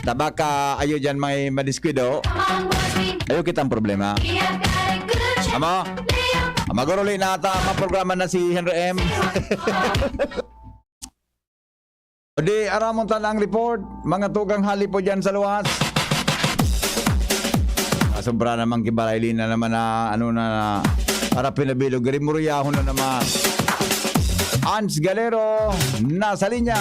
Tabaka ayo dyan may madiskuido. Ayo kitang problema. Amo? Maguruli na ata maprograma na si Henry M. O di aramon ang report. Mga tugang hali po dyan sa luwas. Sobra namang kibalay na naman na ano na para pinabilog. Garimuriyahon na naman. Ans Galero, nasa linya.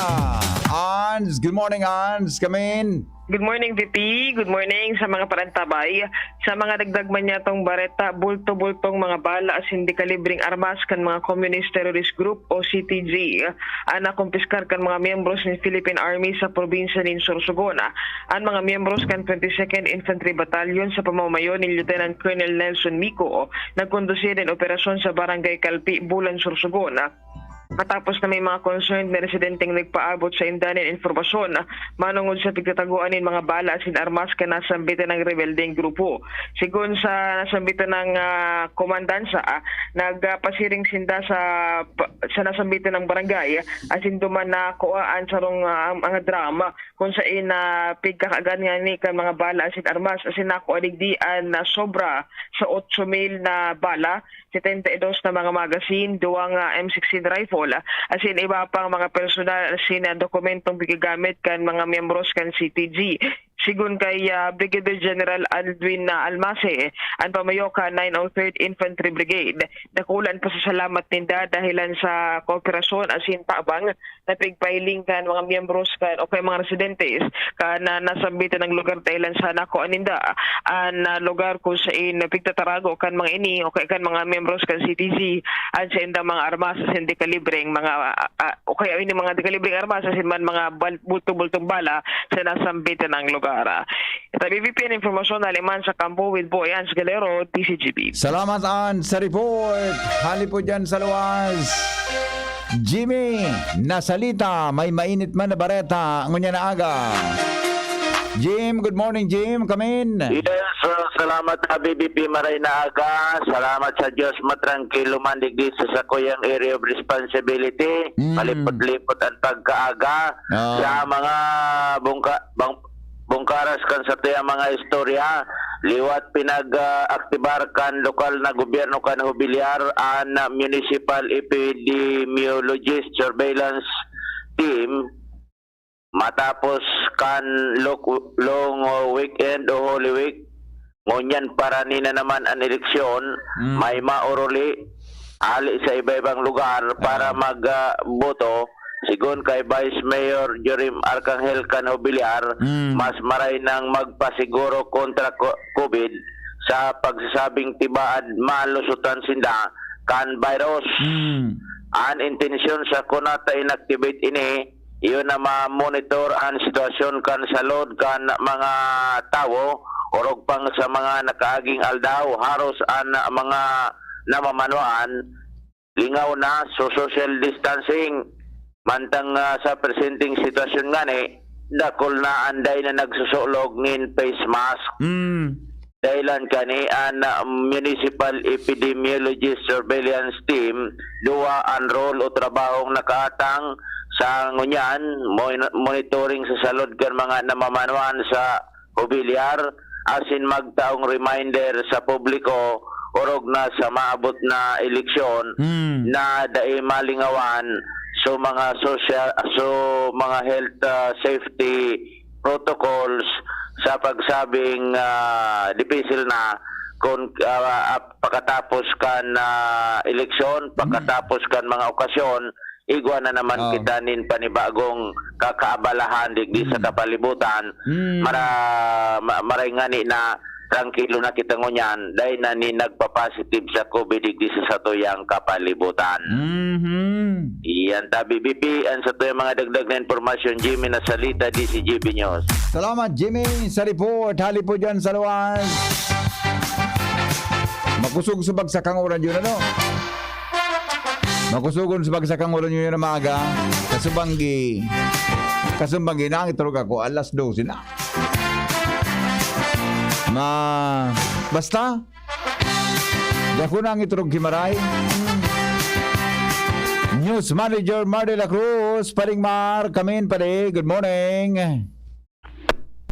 Ans, good morning Ans. Come in. Good morning, VP. Good morning sa mga parantabay. Sa mga dagdag man yatong bareta, bulto-bultong mga bala as hindi kalibreng armas kan mga Communist Terrorist Group o CTG. Ana kumpiskar kan mga miyembros ng Philippine Army sa probinsya ng Sorsogon. Ang mga miyembros kan 22nd Infantry Battalion sa pamamayo ni Lieutenant Colonel Nelson Mico nagkondusir ng operasyon sa Barangay Kalpi, Bulan, Sorsogon. Matapos na may mga concerned na residenteng nagpaabot sa indanin informasyon manungod sa pagtataguan ng mga bala sin armas ka nasambitan ng rebeldeng grupo. Sigun sa nasambitan ng komandansa, nagpasiring sinda sa nasambitan ng barangay asin duman na kuaan sa rong mga drama kung saan pigkakagan nga ni kan mga bala sin armas asin nako adigdian na sobra sa 8,000 na bala, 72 na mga magasin, duwang M16 rifle, asin iba pang mga personal asin dokumentong bigagamit kan mga miyembros kan CTG. Sigun kay Brigadier General Aldwin Almase, ang pamayoka 903rd Infantry Brigade, nakulan pa sa salamat ninda dahilan sa kooperasyon asin paabang na pigpailing kan mga miyembros kan o kay mga residentes kan nasambitan ng lugar dahilan sa nako aninda ang lugar kung saan pigtatarago kan mga ini o kay kan mga miyembros kan CTG at sa indang mga armas asin di kalibreng mga o kaya ini mga di kalibreng armas asin man mga bulto-bultong bala sa nasambitan ng lugar. Ito BVP ng informasyon na liman sa kampo with Boy Ans Galero, TCGB. Salamat Ans sa report. Hali po dyan sa luwas. Jimmy, nasalita. May mainit man na bareta. Ngunya na aga. Jim, good morning Jim. Come in. Yes, salamat sa BBP Maray na aga. Salamat sa Diyos matrangkilo man digdi sa sakuyang area of responsibility. Malipot-lipot ang pagkaaga sa mga bungkaras kan sa tiya mga istorya. Liwat pinag-aktibar kan lokal na gobyerno kan Hubilyar an Municipal Epidemiologist Surveillance Team matapos kan long weekend o Holy Week. Ngunyan para nina naman ang eleksyon, may mauruli ali sa iba-ibang lugar para magboto. Sigun kay Vice Mayor Jorim Arcangel Canobiliar, mas maray nang magpasiguro kontra COVID sa pagsasabing tibaan malusutan sinda kan virus. Ang intensyon sa kunata inactivate ini, iyon na ma-monitor ang sitwasyon kan salod kan mga tawo, orog pang sa mga nakaaging aldaw, haros ang mga namamanuan, lingaw na so social distancing. Mantang sa presenting sitwasyon nga ni, dakol na anday na nagsusulog ng face mask. Dahilan kani ang Municipal Epidemiologist Surveillance Team, duwa ang role o trabahong nakaatang sa ngunyan, monitoring sa salod kan mga namamanuan sa Hubilyar, asin magtaong reminder sa publiko, orog na sa maabot na eleksyon, na dai malingawan so mga mga health safety protocols sa pagsabing dipisil na kung pagkatapos kan eleksyon, pagkatapos kan mga okasyon, igwa na naman kita nin panibagong kakaabalahan digdi sa kapalibutan. Maray ngani na trangkilo na kita ngunyan dahil na ni nagpa-positive sa COVID digdi sa satuyang kapalibutan. Iyan ta BBP ang satuyang mga dagdag na informasyon. Jimmy Nasalita, DCGB News. Salamat Jimmy sa report. Hali po dyan sa luwas. Makusog sa bagsakang uran yun ano? Makusugon sa bagsakang uran yun na maaga. Kasubanggi na ang iturog ako alas 12 na. Basta dako na ang iturog Kimaray. News Manager Mar de la Cruz, Paring Mar, come in pare. Good morning.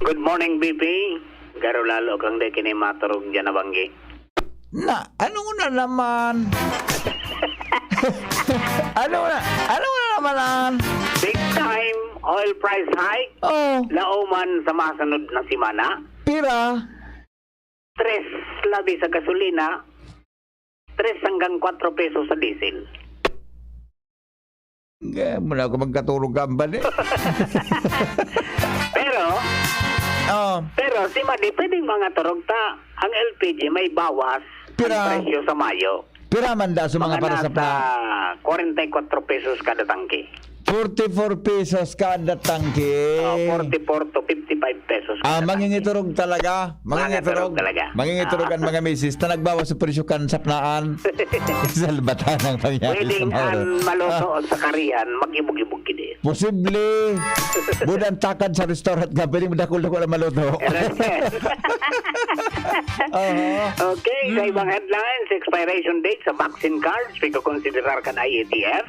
Good morning, BP. Garo lalo kang de kini maturog dyan na banggi. Na, ano na naman? ano na naman? Big time oil price hike. Oh, Lauman sa masunod na simana. pira. 3 labi sa gasolina. 3 hanggang 4 pesos sa diesel. Muna ako magkatulog gamban eh. Pero si Madi, pwedeng mga turog ta. Ang LPG may bawas Pira. ang presyo sa Mayo. Pira man da sa mga para sa nasa 44 pesos kada tangke. 44 pesos kada tangke. 44 to 55 pesos kada tangke. Mangingiturog talaga. Mangingiturog talaga. Mangingiturog ang mga misis na nagbawas sa presyo kan sapnaan. Sa labatan ng pangyari sa Pwedeng Mauro. ang maluto sa karihan, mag-ibog-ibog kini. Posible. Budang takad sa restaurant ka, pwedeng madakul-dakul ang maluto. Okay, sa ibang headlines, expiration date sa vaccine cards, pagkukonsiderar kan IATF.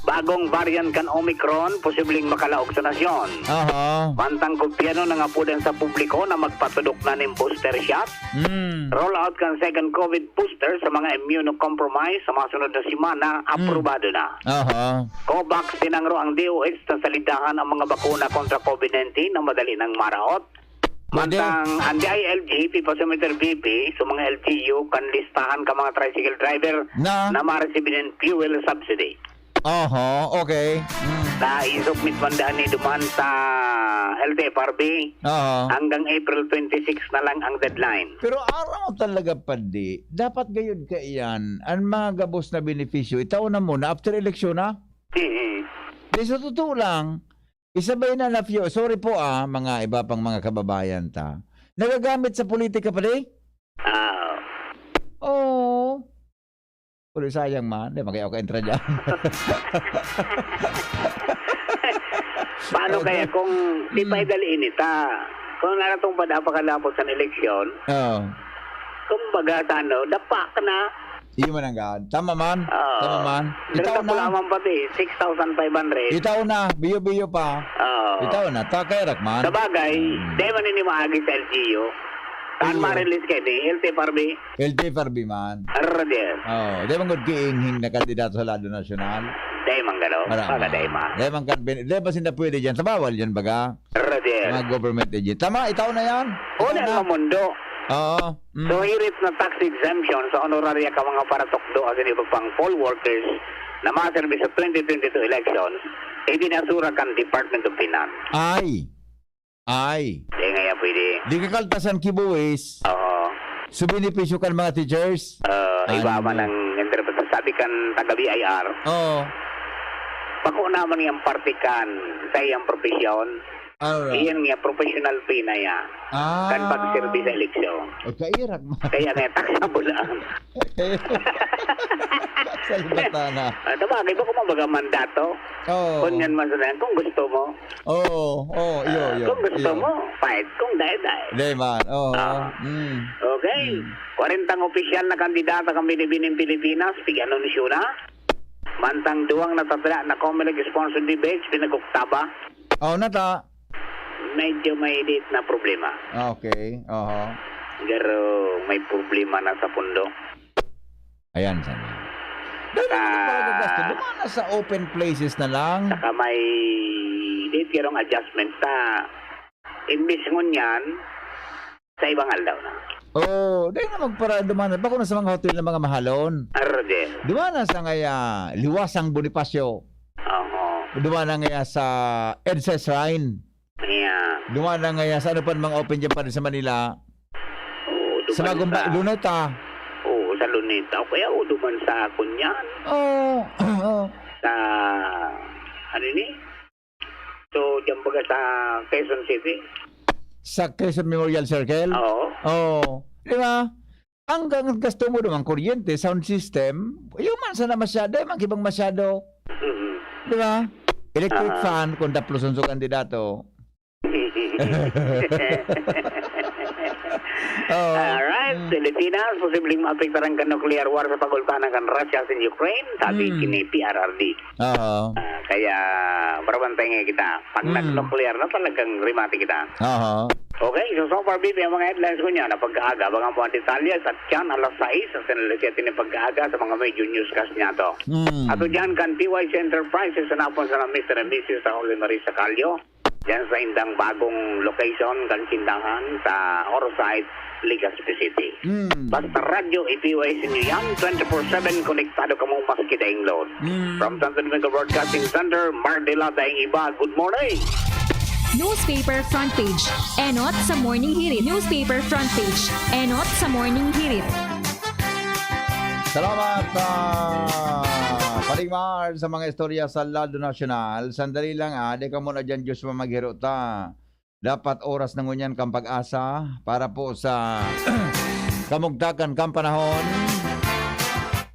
Bagong variant kan Omicron, posibleng makalaog sa nasyon. Mantang gobyerno nangapudan sa publiko na magpatudok na ng booster shot. Roll out kan second COVID booster sa mga immunocompromised sa masunod na simana, aprobado na. COVAX tinangro ang DOH na salidahan ang mga bakuna kontra COVID-19 na madali ng maraot. Mantang ang DILG, People Meter BP, sa mga LGU, kan listahan ka mga tricycle driver Na? na ma-receive ng fuel subsidy. Okay. Na isubmit mandaan ni duman sa LTFRB hanggang April 26 na lang ang deadline. Pero araw talaga pandi, dapat gayon ka iyan, ang mga gabos na benepisyo, itaw na muna after election na. Di sa totoo lang, isabay na sorry po mga iba pang mga kababayan ta, nagagamit sa politika pa di? Oo. Pero sayang man, di magayaw ka entra dyan. Paano kaya kung di pa idaliin ita? Kung naratong pa napakalapot sa eleksyon, kung baga sa dapa ka na. Iyo man ang gaan. Tama man. Tama man. Itaw na. Itaw pati, 6,500. Itaw na. Biyo-biyo pa. Itaw na. Takairak man. Sa bagay, di man ini maagi sa LGU. Saan ma-release kayo ni LTFRB? LTFRB man. Arradier. Di man good kiinghing na kandidato sa Lado Nasyonal. Di man gano'n. Baga di man. Di ba sinda pwede dyan? Sa bawal yan baga. Arradier. Mga government agent. Tama, itaw na yan. Una na mundo. So hirit na tax exemption sa honoraria ka mga paratokdo as in pang poll workers na maservice sa 2022 elections, idinasura kan Department of Finance. Ay. Di nga yan pwede. Di ka kaltasan kibuwis. So benepisyo kan mga teachers. Iba man ang interpretasyon. Sabi kan taga-BIR. Pako naman yung partikan sa iyang profesyon. Iyan nga, professional fee na yan. Kan pag-service sa eleksyon. Kairak man. Kaya nga, taxable lang. Salibata na. Tabagay ba kung mabaga mandato? Kung yan man sa kung gusto mo. Iyo. Kung gusto mo, fight. Kung dahil. Di man. Okay. 40 opisyal na kandidata kang binibining Pilipinas, bigyan anunsyo na. Mantang duwang natatala na Comelec sponsored debates, pinagkuktaba. Nata. Medyo may edit na problema. Okay. Pero may problema na sa pundo. Ayan, sana. Dumana sa open places na lang. Saka may date karong adjustment sa imbis ngunyan sa ibang aldaw na. Dahil na magpara dumana. Bako na sa mga hotel ng mga mahalon. Arde. Dumana sa ngaya Liwasang Bonifacio. Dumana ngaya sa EDSA Shrine. Dumana ngaya sa ano pa mga open dyan pa rin sa Manila. Sa Magumba, Luneta. Sa Luneta. O kaya duman sa Kunyan. Sa ano ni? So, dyan baga sa Quezon City. Sa Quezon Memorial Circle? Di ba? Ang gasto mo naman, kuryente, sound system, yung man sana masyado, yung ibang masyado. Di ba? Electric fan, kung tapos ang kandidato. Oo. Alright, Pilipinas, posibleng maapektaran kan nuclear war sa pagultanan kan Russia sa Ukraine, sabi kini PRRD. Oo. Kaya, barabantay nga kita. Pag nag-nuclear na talagang rimati kita. Oo. Okay, so far, Bibi, ang mga headlines ko niya na pagkaaga. Bagang po ang detalye sa tiyan alas 6 sa sinalisiyatin ng pagkaaga sa mga major newscast niya to. Ato dyan kan PYC Enterprises sa napon sa Mr. and Mrs. sa Holy Marisa Calio. Diyan sa indang bagong location kan sindahan sa Orside, Legazpi City. Basta radyo, PYC nyo yan, 24/7 konektado ka mong maski daing load. From Santo Domingo Broadcasting Center, Mardela daing iba, good morning! Newspaper front page. Enot sa Morning Hirit. Newspaper front page. Enot sa Morning Hirit. Salamat, Paringmar, sa mga istorya sa Lado Nacional. Sandali lang, di ka muna dyan, Diyos maghiro ta. Dapat oras na ngunyan kang pag-asa para po sa kamugtakan kang panahon.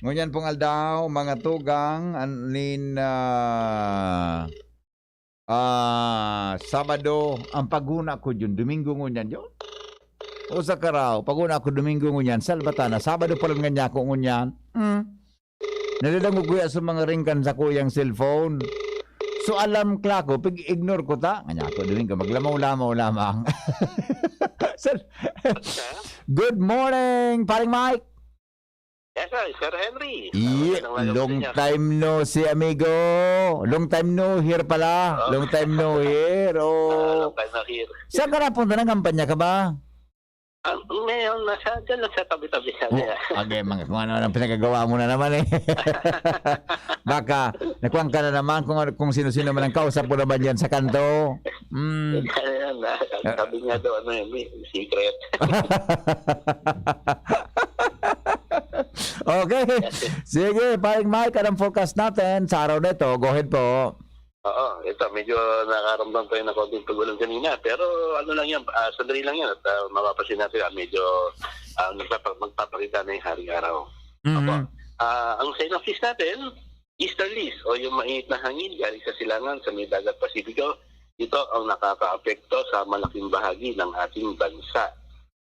Ngunyan pong aldaw, mga tugang, anin Sabado, ang paguna ko dyan, Domingo ngunyan yun. O sa karaw, paguna ko Domingo ngunyan, Salbatana, Sabado pa lang nga ako ngunyan. Nalilang ko sa mga ringkan sa kuyang cellphone. So alam klako, pag-ignore ko ta. Kanya ako, Domingo, maglamaw-lamaw lamang. Good morning, paring Mike. Yes, Sir Henry. Long time no see, amigo. Long time no here pala. Long time no here. Oh. Long time na here. Saan ka napunta ng kampanya ka ba? Ngayon, dyan lang sa tabi-tabi sa niya. Okay, mga kung ano ang pinagagawa mo na naman eh. Baka, nakuha ka na naman kung sino-sino man ang kausap mo naman yan sa kanto. Ayan, sabi nga daw, secret. Okay. Sige, paring Mike, anong forecast natin sa araw na ito? Go ahead po. Oo, ito, medyo nakaramdam tayo na konting pagulan kanina. Pero ano lang yan, sandali lang yan. At mapapasin natin, medyo magpapakita na yung haring araw. Ang synopsis natin, easterlies o yung mainit na hangin galing sa silangan sa may dagat Pasipiko. Ito ang nakaka-apekto sa malaking bahagi ng ating bansa.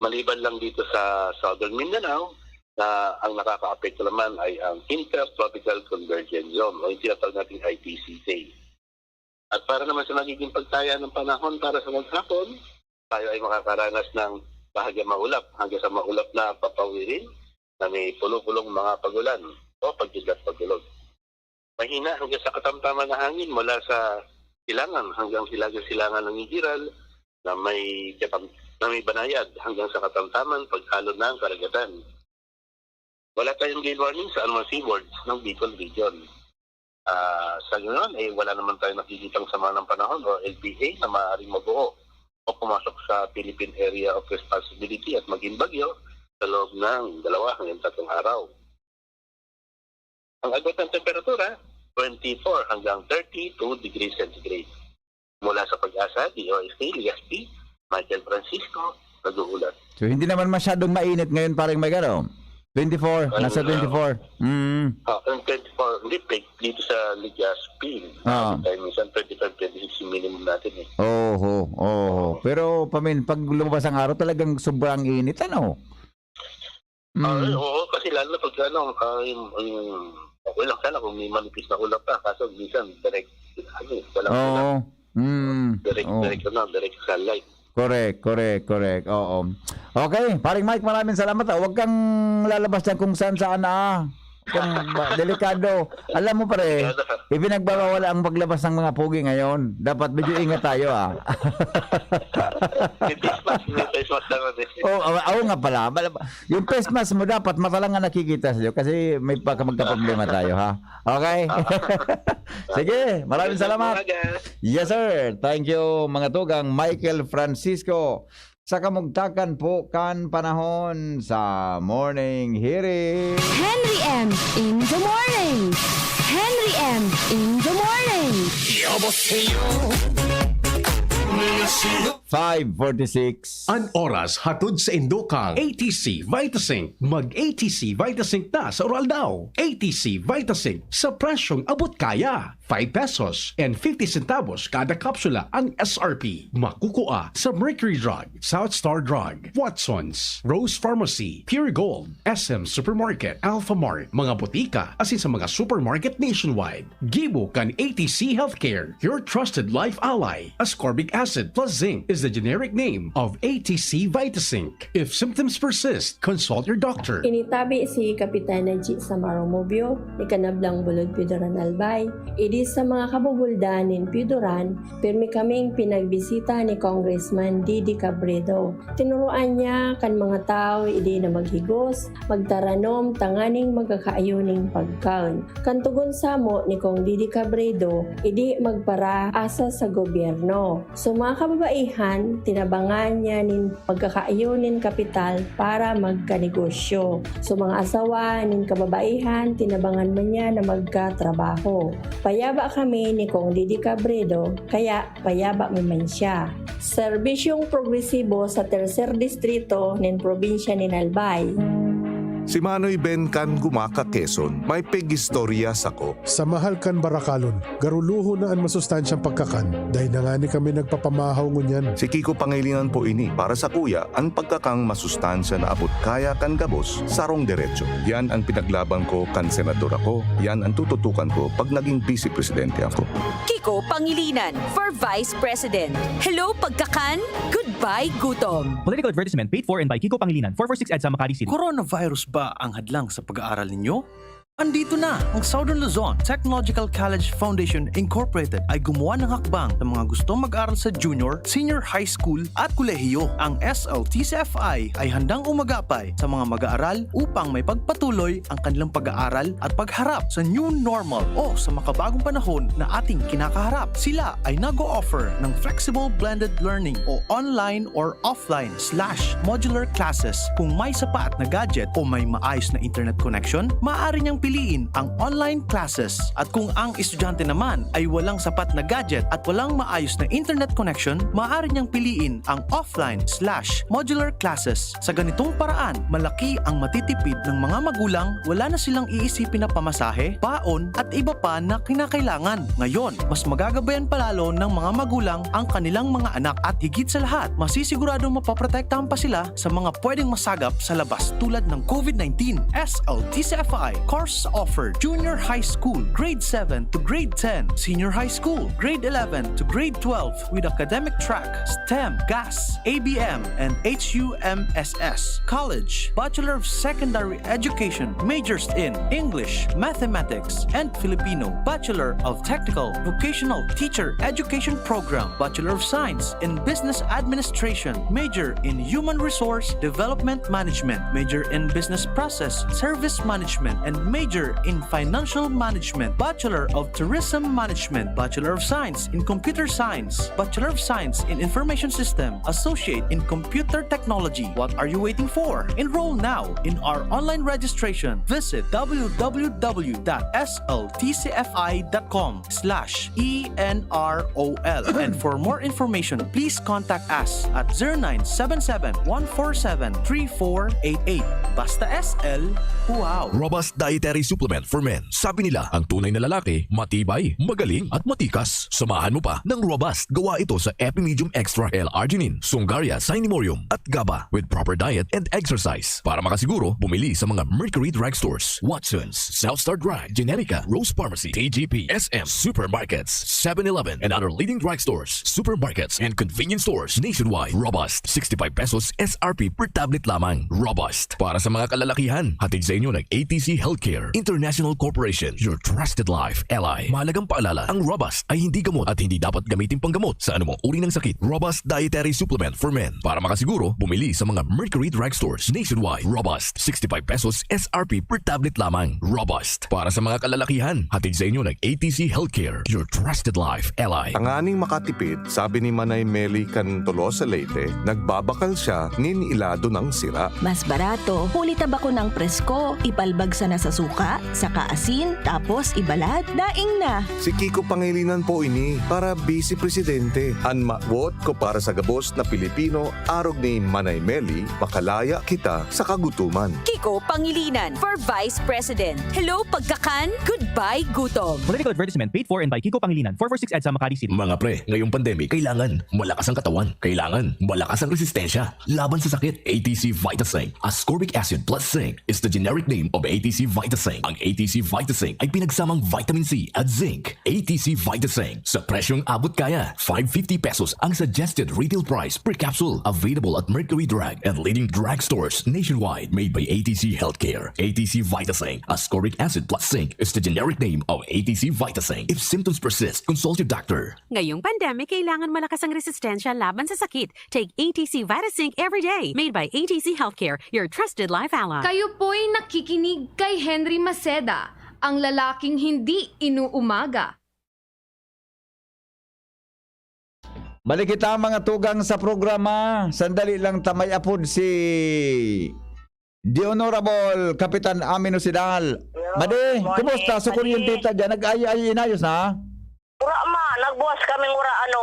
Maliban lang dito sa Southern Mindanao, na ang nakaka-apekto naman ay ang Intertropical Convergence Zone o yung tinatawag natin ITCZ. At para naman sa magiging pagtaya ng panahon para sa maghapon, tayo ay makakaranas ng bahagya maulap hanggang sa maulap na papawirin na may pulo-pulong mga pagulan o pagdilat-pagulog. Mahina hanggang sa katamtaman na hangin mula sa silangan hanggang silangan ng Ihiral na may banayad hanggang sa katamtaman paghalo ng karagatan. Wala tayong gale warning sa anumang seaboards ng Bicol Region. Sa ganoon, wala naman tayong nakikitang sama ng panahon o LPA na maaaring mabuo o pumasok sa Philippine Area of Responsibility at maging bagyo sa loob ng 2 hanggang 3 araw. Ang agwat ng temperatura, 24 hanggang 32 degrees centigrade. Mula sa Pag-asa, DOST, Legazpi, Michael Francisco, nag-uulat. So hindi naman masyadong mainit ngayon paring Mike, ano? 24, nasa 24. Ang 24, hindi peak dito sa Legazpi. Minsan 25-26 minimum natin eh. Pero pag lumabas ang araw talagang sobrang init, ano? Oo, kasi lalo na pag okay lang sana kung may manipis na ulap pa. Kaso minsan direct, walang direct sunlight. Correct. Oo. Okay, paring Mike, maraming salamat. Huwag kang lalabas dyan kung saan delikado. Alam mo pare, ipinagbabawala ang paglabas ng mga pugi ngayon. Dapat medyo ingat tayo May face mask naman eh. Oo nga pala. Yung face mask mo dapat mata lang nga nakikita sa'yo kasi may magka-problema tayo ha. Okay? Sige, maraming salamat. Yes sir. Thank you mga tugang Michael Francisco. Sa kamugtakan po kan panahon sa Morning Hearing. Henry M. in the morning. Henry M. in the morning. 5:46. An oras hatod sa Indokang ATC Vitasync. Mag-ATC Vitasync na sa oral daw. ATC Vitasync sa presyong abot kaya. 5 pesos and 50 centavos kada kapsula ang SRP. Makukuha sa Mercury Drug, South Star Drug, Watson's, Rose Pharmacy, Pure Gold, SM Supermarket, Alpha Mart, mga botika, asin sa mga supermarket nationwide. Gibo kan ATC Healthcare, your trusted life ally. Ascorbic acid plus zinc is the generic name of ATC Vitasync. If symptoms persist, consult your doctor. Initabi si Kapitan G. Samaro Mobio, ni Kanablang Bulod Pidoran Albay. Idi sa mga kabubuldan ni Pidoran, pirmi kaming pinagbisita ni Congressman Didi Cabredo. Tinuruan niya kan mga tao idi na maghigos, magtaranom, tanganing magkakaayuning pagkaon. Kantugon samo ni Kong Didi Cabredo, idi magpara asa sa gobyerno. So mga kababaihan, tinabangan niya nin pagkakaayunin kapital para magkanegosyo. So mga asawa nin kababaihan, tinabangan man niya na magkatrabaho. Payaba kami ni Kong Didi Cabredo, kaya payaba man siya. Serbisyong progresibo sa tercer distrito nin probinsya ni Albay. Si Manoy Ben kan gumaka Quezon, may pegistorya sako. Sa mahal kan Barakalon, garuluho na ang masustansyang pagkakan, dahil na nga ni kami nagpapamahaw ngunyan. Si Kiko Pangilinan po ini, para sa kuya, ang pagkakang masustansya na abot kaya kan gabos, sarong derecho. Yan ang pinaglaban ko kan senador ako, yan ang tututukan ko pag naging vice presidente ako. Kiko Pangilinan for Vice President. Hello, pagkakan. Goodbye, gutom. Political advertisement paid for and by Kiko Pangilinan, 446 EDSA, Makati City. Coronavirus ba ang hadlang sa pag-aaral ninyo? Andito na ang Southern Luzon Technological College Foundation Incorporated ay gumawa ng hakbang sa mga gustong mag-aral sa junior, senior high school at kolehiyo. Ang SLTCFI ay handang umagapay sa mga mag-aaral upang may pagpatuloy ang kanilang pag-aaral at pagharap sa new normal o sa makabagong panahon na ating kinakaharap. Sila ay nag-o-offer ng flexible blended learning o online or offline/modular classes. Kung may sapat na gadget o may maayos na internet connection, maaari niyang piliin ang online classes. At kung ang estudyante naman ay walang sapat na gadget at walang maayos na internet connection, maaari niyang piliin ang offline/modular classes. Sa ganitong paraan, malaki ang matitipid ng mga magulang, wala na silang iisipin na pamasahe, baon at iba pa na kinakailangan. Ngayon, mas magagabayan palalo ng mga magulang ang kanilang mga anak at higit sa lahat, masisiguradong mapaprotektahan pa sila sa mga pwedeng masagap sa labas tulad ng COVID-19. SLTCFI course offer Junior High School, Grade 7 to Grade 10, Senior High School, Grade 11 to Grade 12 with academic track, STEM, GAS, ABM, and HUMSS. College, Bachelor of Secondary Education, majors in English, Mathematics, and Filipino. Bachelor of Technical Vocational Teacher Education Program, Bachelor of Science in Business Administration, major in Human Resource Development Management, major in Business Process Service Management, and major in Financial Management, Bachelor of Tourism Management, Bachelor of Science in Computer Science, Bachelor of Science in Information System, Associate in Computer Technology. What are you waiting for? Enroll now in our online registration. Visit www.sltcfi.com/ENROL. And for more information, please contact us at 0977-147-3488. Basta SL, wow! Robust Dietary Supplement for Men. Sabi nila, ang tunay na lalaki, matibay, magaling at matikas. Samahan mo pa ng Robust. Gawa ito sa Epimedium Extra L-Arginine, Sungaria Cinnamomum at GABA with proper diet and exercise. Para makasiguro, bumili sa mga Mercury Drugstores, Watson's, South Star Drug, Generica, Rose Pharmacy, TGP, SM, Supermarkets, 7-Eleven, and other leading drugstores, supermarkets, and convenience stores nationwide. Robust, 65 pesos SRP per tablet lamang. Robust. Para sa mga kalalakihan, hatid sa inyo ng ATC Healthcare International Corporation, your trusted life ally. Mahalagang paalala, ang Robust ay hindi gamot at hindi dapat gamitin panggamot sa anumang uri ng sakit. Robust Dietary Supplement for Men. Para makasiguro, bumili sa mga Mercury Drugstores nationwide. Robust, 65 pesos SRP per tablet lamang. Robust. Para sa mga kalalakihan, hatid sa inyo ng ATC Healthcare, your trusted life ally. Tanganing makatipid, sabi ni Manay Meli kan Tolosa Leyte, nagbabakal siya nin ilado ng sira. Mas barato, huli tabako ng presko, ipalbag sa nasa suka suka, saka asin, tapos ibalad, daing na. Si Kiko Pangilinan po ini para Vice Presidente. An maawat ko para sa gabos na Pilipino, arog ni Manay Meli, makalaya kita sa kagutuman. Kiko Pangilinan for Vice President. Hello, pagkakan. Goodbye, gutom. Political advertisement paid for and by Kiko Pangilinan, 446 EDSA, Makati City. Mga pre, ngayong pandemic, kailangan malakas ang katawan. Kailangan malakas ang resistensya. Laban sa sakit, ATC Vitasync. Ascorbic acid plus zinc is the generic name of ATC Vitasync. Ang ATC Vitasync ay pinagsamang vitamin C at zinc. ATC Vitasync. Sa presyong abot kaya, 550 pesos ang suggested retail price per capsule. Available at Mercury Drug and leading drugstores nationwide. Made by ATC Healthcare. ATC Vitasync. Ascorbic acid plus zinc is the generic name of ATC Vitasync. If symptoms persist, consult your doctor. Ngayong pandemic, kailangan malakas ang resistensya laban sa sakit. Take ATC Vitasync every day. Made by ATC Healthcare, your trusted life ally. Kayo po'y nakikinig kay Henry Maceda, ang lalaking hindi inuumaga. Balik kita mga tugang sa programa. Sandali lang tamay apod si The Honorable Kapitan Amino Sidal. Madi, kumusta? Sukun yung tita dyan. Nag-ay inayos na? Ura ma, nagbuwas kaming ura ano.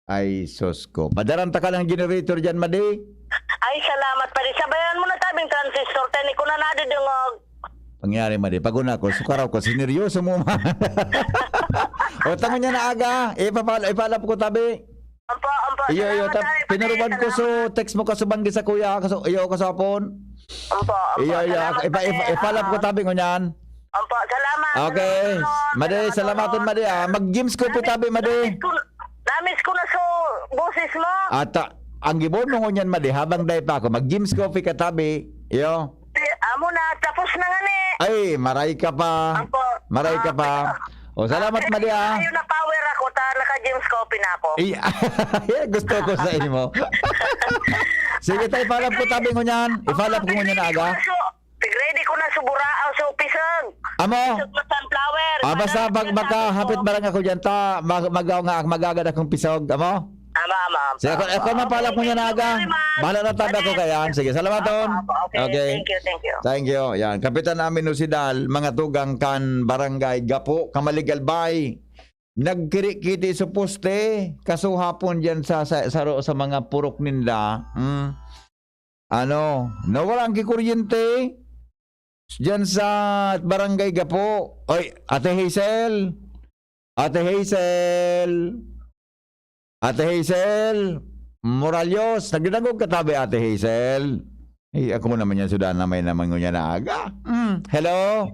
Ay, sos ko. Padaranta ka ng generator dyan, Madi. Ay, salamat pa rin. Sabayan mo na tabing transistor. Tani ko na nadidungog. Pangyari, Madi. Paguna ko, sukaraw ko. Sineryoso mo, ma. O, tango niya na aga. Ipalap ko tabi. Ampa. Iyo, pinaruban ko so text mo kasubanggi sa kuya. Iyo, kasapon. Ampa. Iyo. Ipalap ko tabi ko niyan. Ampa, salamat. Okay. Madi, salamaton, Madi. Mag-games ko po tabi, Madi. Damis ko na so boses mo. At ang gibon mo ngunyan, Madi, habang dahi pa ako, mag-games coffee ka tabi. Iyo. Amo na, tapos na nga ni. Ay, maray ka pa. Maray ka pa. O, salamat, Madi, Ayun na power ako, naka-James Coffee na ako. Gusto ko sa inyo. Sige, tayo, ipalap ko tabi ngunyan. Ipalap ko ngunyan na aga. Ready ko na suburaaw sa upisag. Amo? Sunflower. Basta baka hapit barang ako dyan ta, magagad akong pisog. Amo? Ama. Sige, ako mapalap mo niya na aga. Bahala na tabi ako kayan. Sige, salamaton. Okay. Thank you. Thank you. Yan, Kapitan Amino Sidal, mga tugang kan barangay Gapo, Kamaligalbay. Nagkirikiti sa poste. Kaso hapon dyan sa mga purok ninda. Nawala ang kikuryente. Diyan sa barangay Gapo. Oy, Ate Hazel. Moralios. Nagdinagog katabi, Ate Hazel. Ako mo naman yan, sudan na may naman ngunya na aga. Hello?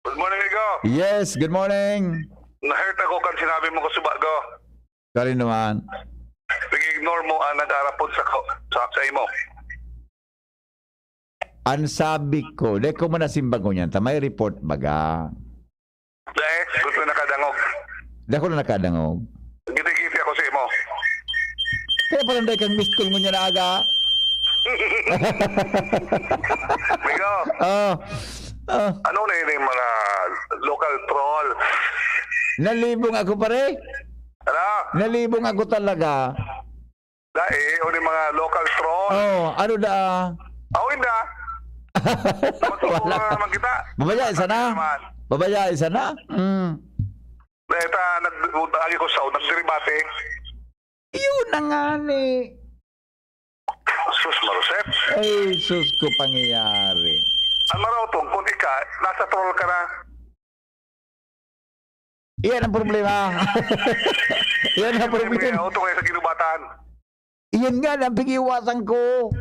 Good morning, Igo. Yes, good morning. Na-hurt ako kan sinabi mo ko subago. Kari naman. Nag-ignore mo ang nag-arapod sa imo. Ang sabi ko, di ko mo nasimbang ko niyan, may report baga. Gusto na kadangog. Di ako na nakadangog. Giti-giti ako sa imo. Kaya parang dahil kang missed call mo niya na aga. Migo, ano na yun yung mga local troll? Nalibong ako pare. Ano? Nalibong ako talaga. O yung mga local troll? Ano da? Hindi. Wala. Babaya, isa na. Dahil nag-agi ko sa nagdiribate. Yun na nga ni. Sus Marusep. Ay, sus ko pangyayari. Ang marotong, kung ika, nasa troll ka na. Iyan ang problema. Iyan ang problema. May auto kayo sa ginubatan. Iyan nga, napigiwasan ko.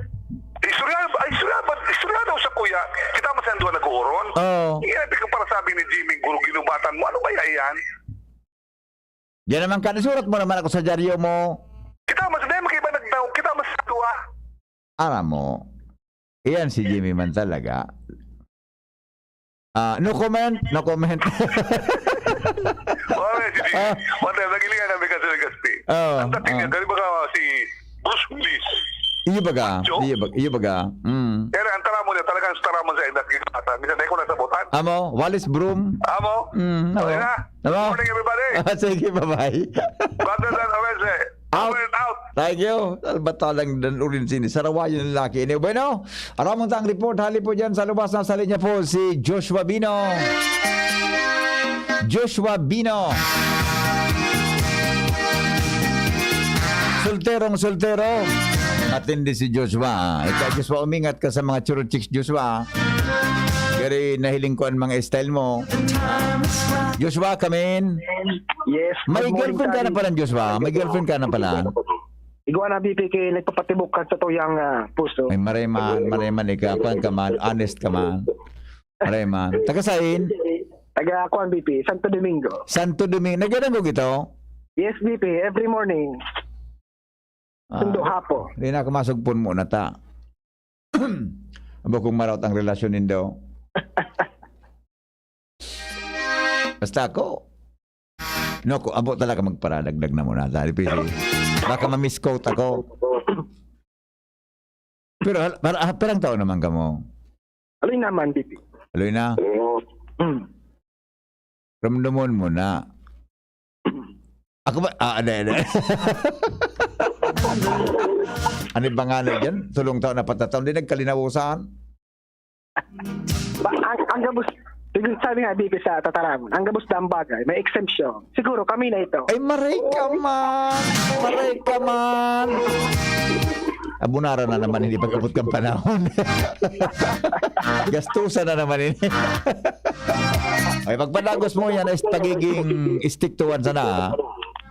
Istorya daw sa kuya. Kita masanduan nag-uuron. Iyan, para sabi ni Jimmy, guru ginubatan mo. Ano ba yan? Yan naman ka. Nasurat mo naman ako sa dyaryo mo. Kita masanduan, makiba nagdaw. Kita masanduan. Alam mo, iyan si Jimmy man talaga. No comment. One time, nagilingan kami kasi ng Gaspi. Ang dating niya, galing ba si Bruce Willis? Iyo baga. Pero ang taramo niya, talagang taramo sa indak ginatan. Minsan na ko nasabutan. Amo, Wallace Broom. Amo? Okay na. Good morning, everybody. Sige, bye-bye. Better than Owense. Over and out. Thank you. Batalang dan urin sini. Sarawayan ng laki ini. Bueno, aramong tang report. Hali po dyan sa lubas ng linya po si Joshua Bino. Joshua Bino. Solterong-soltero. Matindi si Joshua. Ikaw, Joshua, umingat ka sa mga churro chicks, Joshua. Kaya nahiling ko ang mga style mo. Joshua, come in. Yes. May girlfriend ka na pala, Joshua. May girlfriend ka na pala. Igwa na BPK, nagpapatibok ka sa tuyang puso. Ay, mareman ikaw. Kuhan ka man. Honest ka man. Mareman. Tagasain? Taga Kuan BP, Santo Domingo. Santo Domingo. Nagyan ko gito? Yes, BP, every morning. Sundo hapo. Hindi na kumasugpon mo na ta. Abo kung marawat ang relasyon nindo. Basta ako. No, ko abo talaga magparadagdag na muna. Baka ma-misquote ako. Pero perang taon naman ka mo. Aloy naman, BP. Aloy na? Ramdamon mo na. Ako ba? Ada. Ano ba nga na dyan? Tulong taon na patataon. Hindi nagkalinawasan. Ang gabos, sabi nga BP sa tataramon, ang gabos na ang bagay, may exemption. Siguro kami na ito. Ay, maray ka man! Maray ka man! Abunara na naman, hindi pagkapot kang panahon. Gastusan na naman ini. Ay, pagpadagos mo yan is pagiging stick to one sana.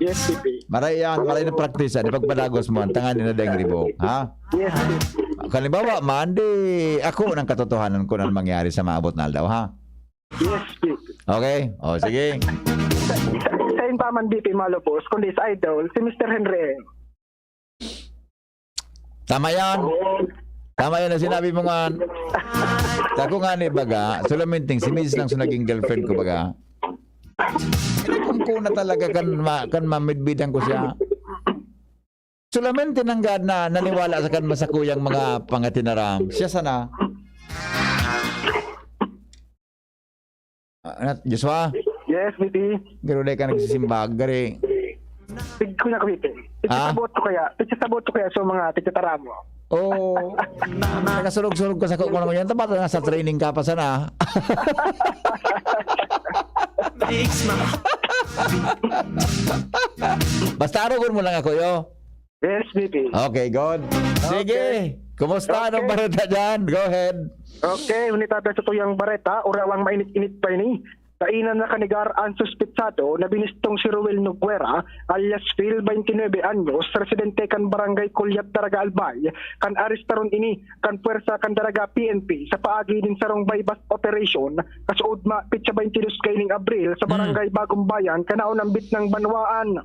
Yes, BP. Maray yan, maray na practice. Di pagpadagos mo, tanganin na dahil ribo. Ha? Yes, BP. Kalimbawa, mandi, ako ng katotohanan ko na mangyari sa maabot na aldaw, ha? Yes, BP. Okay? O, sige. Sa impaman BP malupos, kundi sa idol, si Mr. Henry. Tama yan. Tama yan na sinabi mo nga. Ako nga ni baga, sulaminting si Miss lang naging girlfriend ko baga. Kung na talaga kan mamidbidan ko siya. Sulamente nang gad na naniwala sa kan masakuyang mga pangatinaram. Siya sana. Joshua? Yes, BP. Garo ka nagsisimbag, gari. Tigko na ko, BP. Tigkasabot ko kaya sa mga tigkataramo. Oh, nakasulog-sulog ko sa ko naman yan. Tapat na sa training ka pa sana. Basta arogon mo lang ako, yo. Yes, BP. Okay, good. Sige. Kumusta? Anong bareta dyan? Go ahead. Okay, unita sa tuyang bareta, urawang mainit-init pa ini. Kainan na kanigar ang suspitsado na binistong si Ruel Noguera alias Phil, 29 anyos, residente kan barangay Kulyat, Daraga Albay, kan aristaron ini kan puwersa kan Daraga PNP sa paagi din sarong bypass operation kasuod ma pitsa 22 kaining Abril sa barangay Bagong Bayan kanaon ang bit ng Banwaan.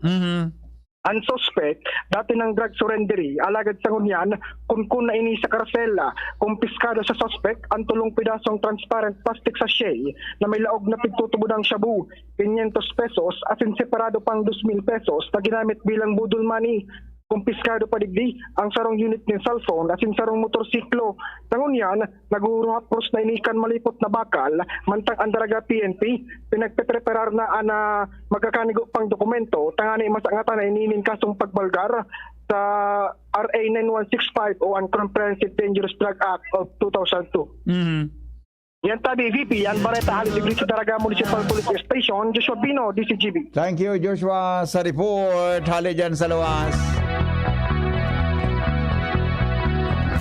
Ang suspect, dati ng drug surrendery, alagad sa ngunyan, kun na ini sa karsela, kumpiskado sa suspect, ang tulong pidasong transparent plastic sachet na may laog na pigtutubod ng shabu, 500 pesos, asin separado pang 2,000 pesos na ginamit bilang budol money. Kumpiskado pa digdi ang sarong unit ng cellphone asin sarong motorsiklo. Tangon yan, naguruhapros na inikan malipot na bakal, mantang ang Daraga PNP, pinagpepreparar na ana magkakanigo pang dokumento, tangani masangatan na ininin kasong pagbalgar sa RA 9165 o ang Comprehensive Dangerous Drug Act of 2002. Yan tabi, VP, yan Bareta, Halit sa Daraga Municipal Police Station, Joshua Bino, DCGB. Thank you, Joshua, sa report. Hali dyan sa luwas.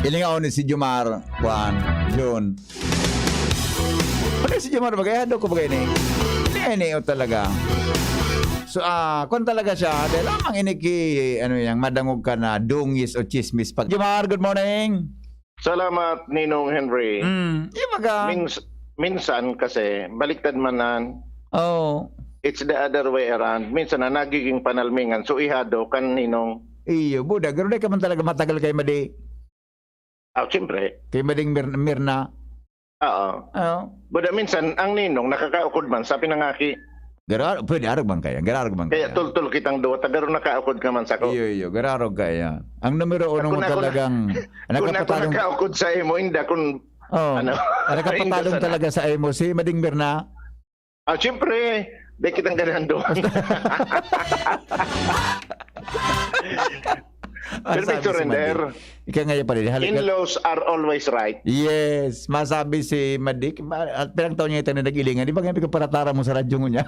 Ilingaw ni si Jumar, Juan, June. Pagka si Jumar, bagay, hado ko bagay ni. Ini talaga. So, kung talaga siya, dahil lamang iniki, madangog ka na dungis o chismis. Jumar, good morning. Salamat, Ninong Henry. Minsan kasi, baliktad manan. Oh. It's the other way around. Minsan na nagiging panalmingan. So, ihado kan, Ninong. Iyo, Buda, gano'n ka man talaga matagal kay Madi. Siyempre. Kay Mading Mirna. Oo. Buda, minsan, ang Ninong nakakaukod man sa pinangaki. Pwede arog bang kaya? Kaya tultul kitang duwa, tagaro nakaukod ka man sa ko. Iyo, gararog kaya. Ang numero uno mo talagang... Kung ako nakaukod sa imo, hindi kung... Nakapatalong talaga sa imo si Mading Mirna. Siyempre. Di kitang ganahan doon. Permit surrender. Ika nga pala. In-laws are always right. Yes, masabi si Madik. Pirang taon niya ito na nag-ilingan. Di ba nga paratara mo sa radyo niya?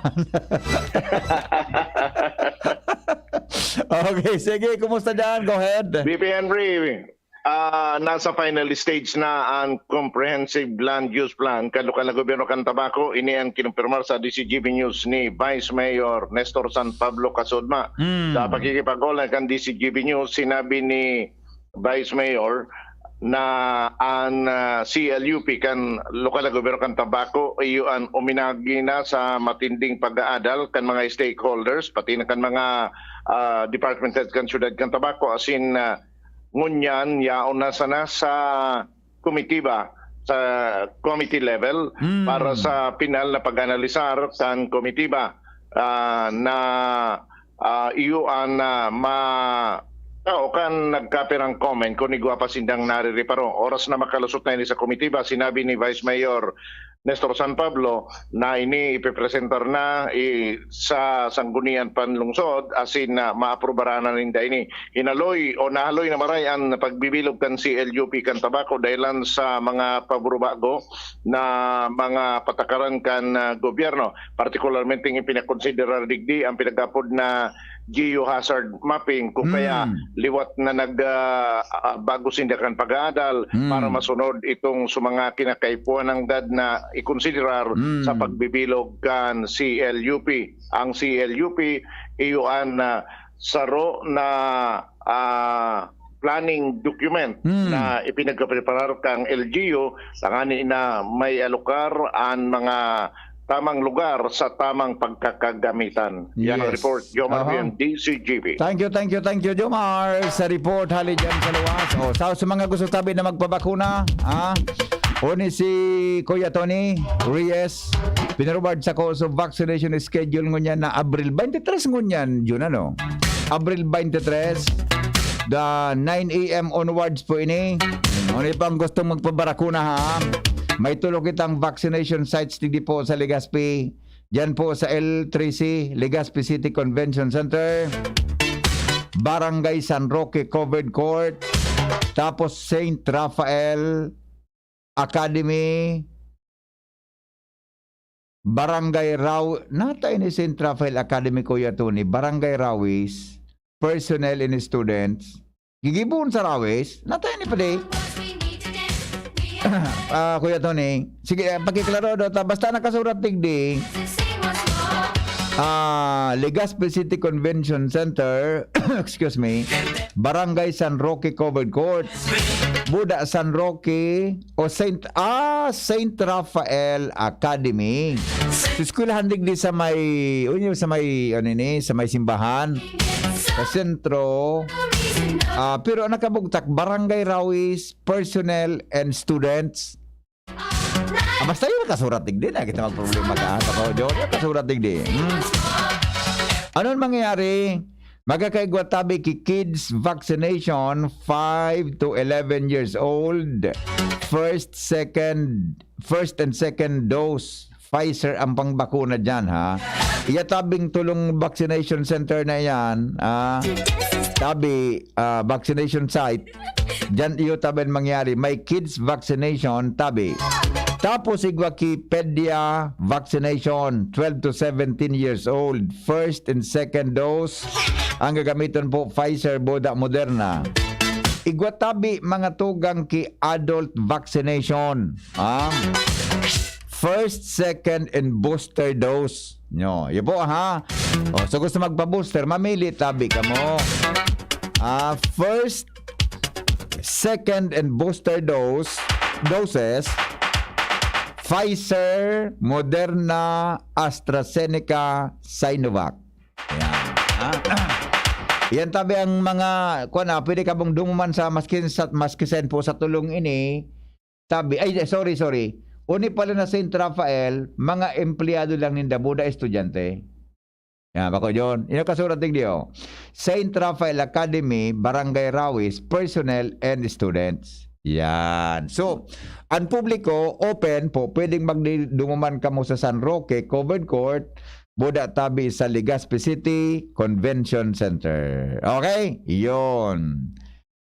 Okay, sige. Kumusta dyan? Go ahead. BP Henry, nasa final stage na ang comprehensive land use plan kan lokal na gobyerno kan Tabaco. Ini ang kinumpirmar sa DCGB News ni Vice Mayor Nestor San Pablo Casudma. Sa pakikipag-ulan kan DCGB News, sinabi ni Vice Mayor na ang CLUP kan lokal na gobyerno kan Tabaco iyon uminagi na sa matinding pag-aadal kan mga stakeholders pati na kan mga department heads kan syudad kan Tabaco asin ngunyan yaon na sana sa komitiba sa committee level para sa pinal na pag-analisar kan komitiba na iyon kan nagkapirang comment kung ni Guapa Sindang naririparo. Oras na makalusot na ini sa komitiba, sinabi ni Vice Mayor Nestor San Pablo na ini ipipresentar na sa sanggunian panlungsod asin na maaprobaran na ninda ini. Hinaloy o nahaloy na maray ang pagbibilog kan CLUP kan Tabaco dahilan sa mga paburubago na mga patakaran kan gobyerno. Particularmente yung pinakonsiderar digdi ang pinagapod na geohazard mapping kung kaya liwat na nagbago sindakan pag-aadal para masunod itong mga kinakaipuan ng DAD na ikonsiderar sa pagbibilog kan CLUP. Ang CLUP iyon saro na planning document na ipinagpreparar kang LGU tangani na may alokar ang mga tamang lugar sa tamang pagkakagamitan. Yan ang report, Jomar Bien, DCGB. Thank you, Jomar. Sa report, hali dyan sa luwas. Sa mga gusto tabi na magpabakuna, Oni si Kuya Tony Reyes, pinarubad sa course of vaccination schedule ngunyan na Abril 23 ngunyan, yun Abril 23, the 9 a.m. onwards po ini. Oni pang gustong magpabarakuna ha. May tulong kitang vaccination sites di po sa Legazpi. Diyan po sa L3C, Legazpi City Convention Center. Barangay San Roque Covered Court. Tapos St. Raphael Academy. Barangay Natay ni St. Raphael Academy, Kuya Tony. Barangay Rawis. Personnel and students. Gigibon sa Rawis. Natay ni pa Kuya Tony, sige, pakiklaro do, basta nakasurat tigdi Legazpi City Convention Center excuse me, Barangay San Roque Covered Court, Buda San Roque o Saint Raphael Academy. Eskwelahan digdi sa may sa may simbahan sa sentro. Pero nakabugtak Barangay Rawis, personnel and students. Basta yun nakasurat digdi na kita magproblema ka. Nakasurat digdi. Anong mangyayari? Magkakaigwatabi ki kids vaccination 5 to 11 years old. First and second dose. Pfizer ang pangbakuna dyan ha. Iyatabing tulong vaccination center na yan. Tabi vaccination site. Dyan iyo tabi mangyari. May kids vaccination tabi. Tapos Wikipedia vaccination 12 to 17 years old. First and second dose. Ang gagamiton po Pfizer, Boda, Moderna. Igwatabi mga tugang ki adult vaccination. First, second, and booster dose. Yun po ha. So gusto magpa-booster, mamili tabi ka mo. First, second, and booster doses. Pfizer, Moderna, AstraZeneca, Sinovac. Yan tabi ang mga pwede ka bang dumuman sa maskisen po sa tulong ini. Tabi, sorry. Uni pala na St. Raphael, mga empleyado lang ninda, buda estudyante. Yan, bako yun. Inakasurat din diyo. St. Raphael Academy, Barangay Rawis, personnel and students. Yan. So, ang publiko, open po, pwedeng magdumuman ka mo sa San Roque, Covered Court, Buda tabi sa Legazpi City Convention Center. Okay? Iyon.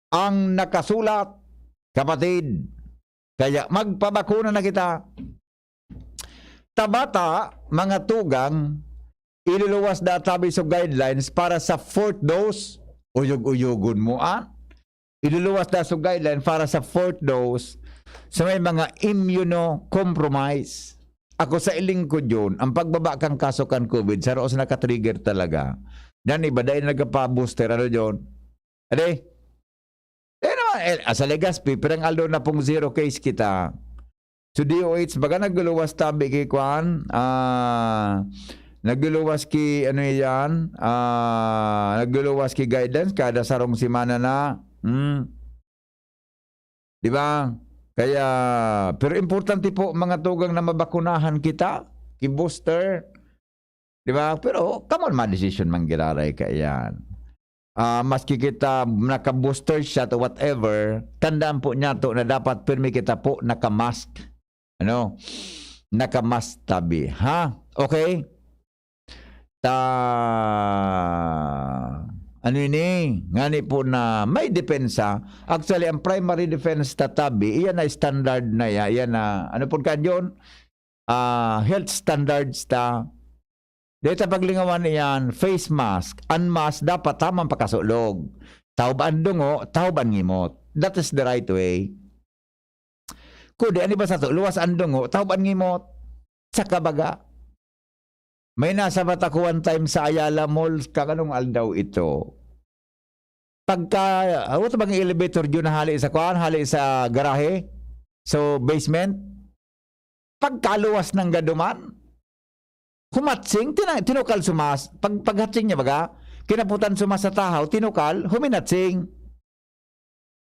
Ang nakasulat, kapatid. Kaya magpabakuna na kita. Tabata, mga tugang, iluluwas na tabi sa guidelines para sa 4th dose. Uyog-uyogon mo, iluluwas na sa guidelines para sa 4th dose sa may mga immunocompromised. Ako sa iling ko yun, ang pagbaba kang kaso kan COVID, sa roos nakatrigger talaga. Yan, iba dahil nagpa-booster, ano yun? Ade? Naman, sa Legazpi, perang aldo na pong 0 case kita. So DOH, baga nagluluwas tabi kay Kwan, nagluluwas ki, ano yan, nagluluwas ki guidance, kada sarong simana na. Di ba? Kaya, pero importante po mga tugang na mabakunahan kita, ki-booster. Di ba? Pero, come on, ma-decision man giraray ka yan. Maski kita naka-booster shot o whatever, tandaan po niya to na dapat pirmi kita po naka-mask. Ano? Naka-mask tabi. Ha? Okay? Ano ini? Ngani po na may depensa. Actually, ang primary defense tatabi, iyan na standard na ya. Iyan na, ano po kanyon? Health standards ta. Dito paglingawan iyan, face mask, unmask, dapat tamang pakasulog. Tauban dungo, tauban ngimot. That is the right way. Kundi, ano ba sa to? Luwas ang dungo, tauban ngimot. Tsaka baga. May nasa bata ko one time sa Ayala Mall, kakanong aldaw ito. Pagka, ano bang elevator yun na hali sa kuhan, hali sa garahe? So, basement? Pagkaluwas ng gaduman, humatsing, tinukal sumas. Paghatsing niya baga, kinaputan sumas sa tahaw, tinukal, huminatsing.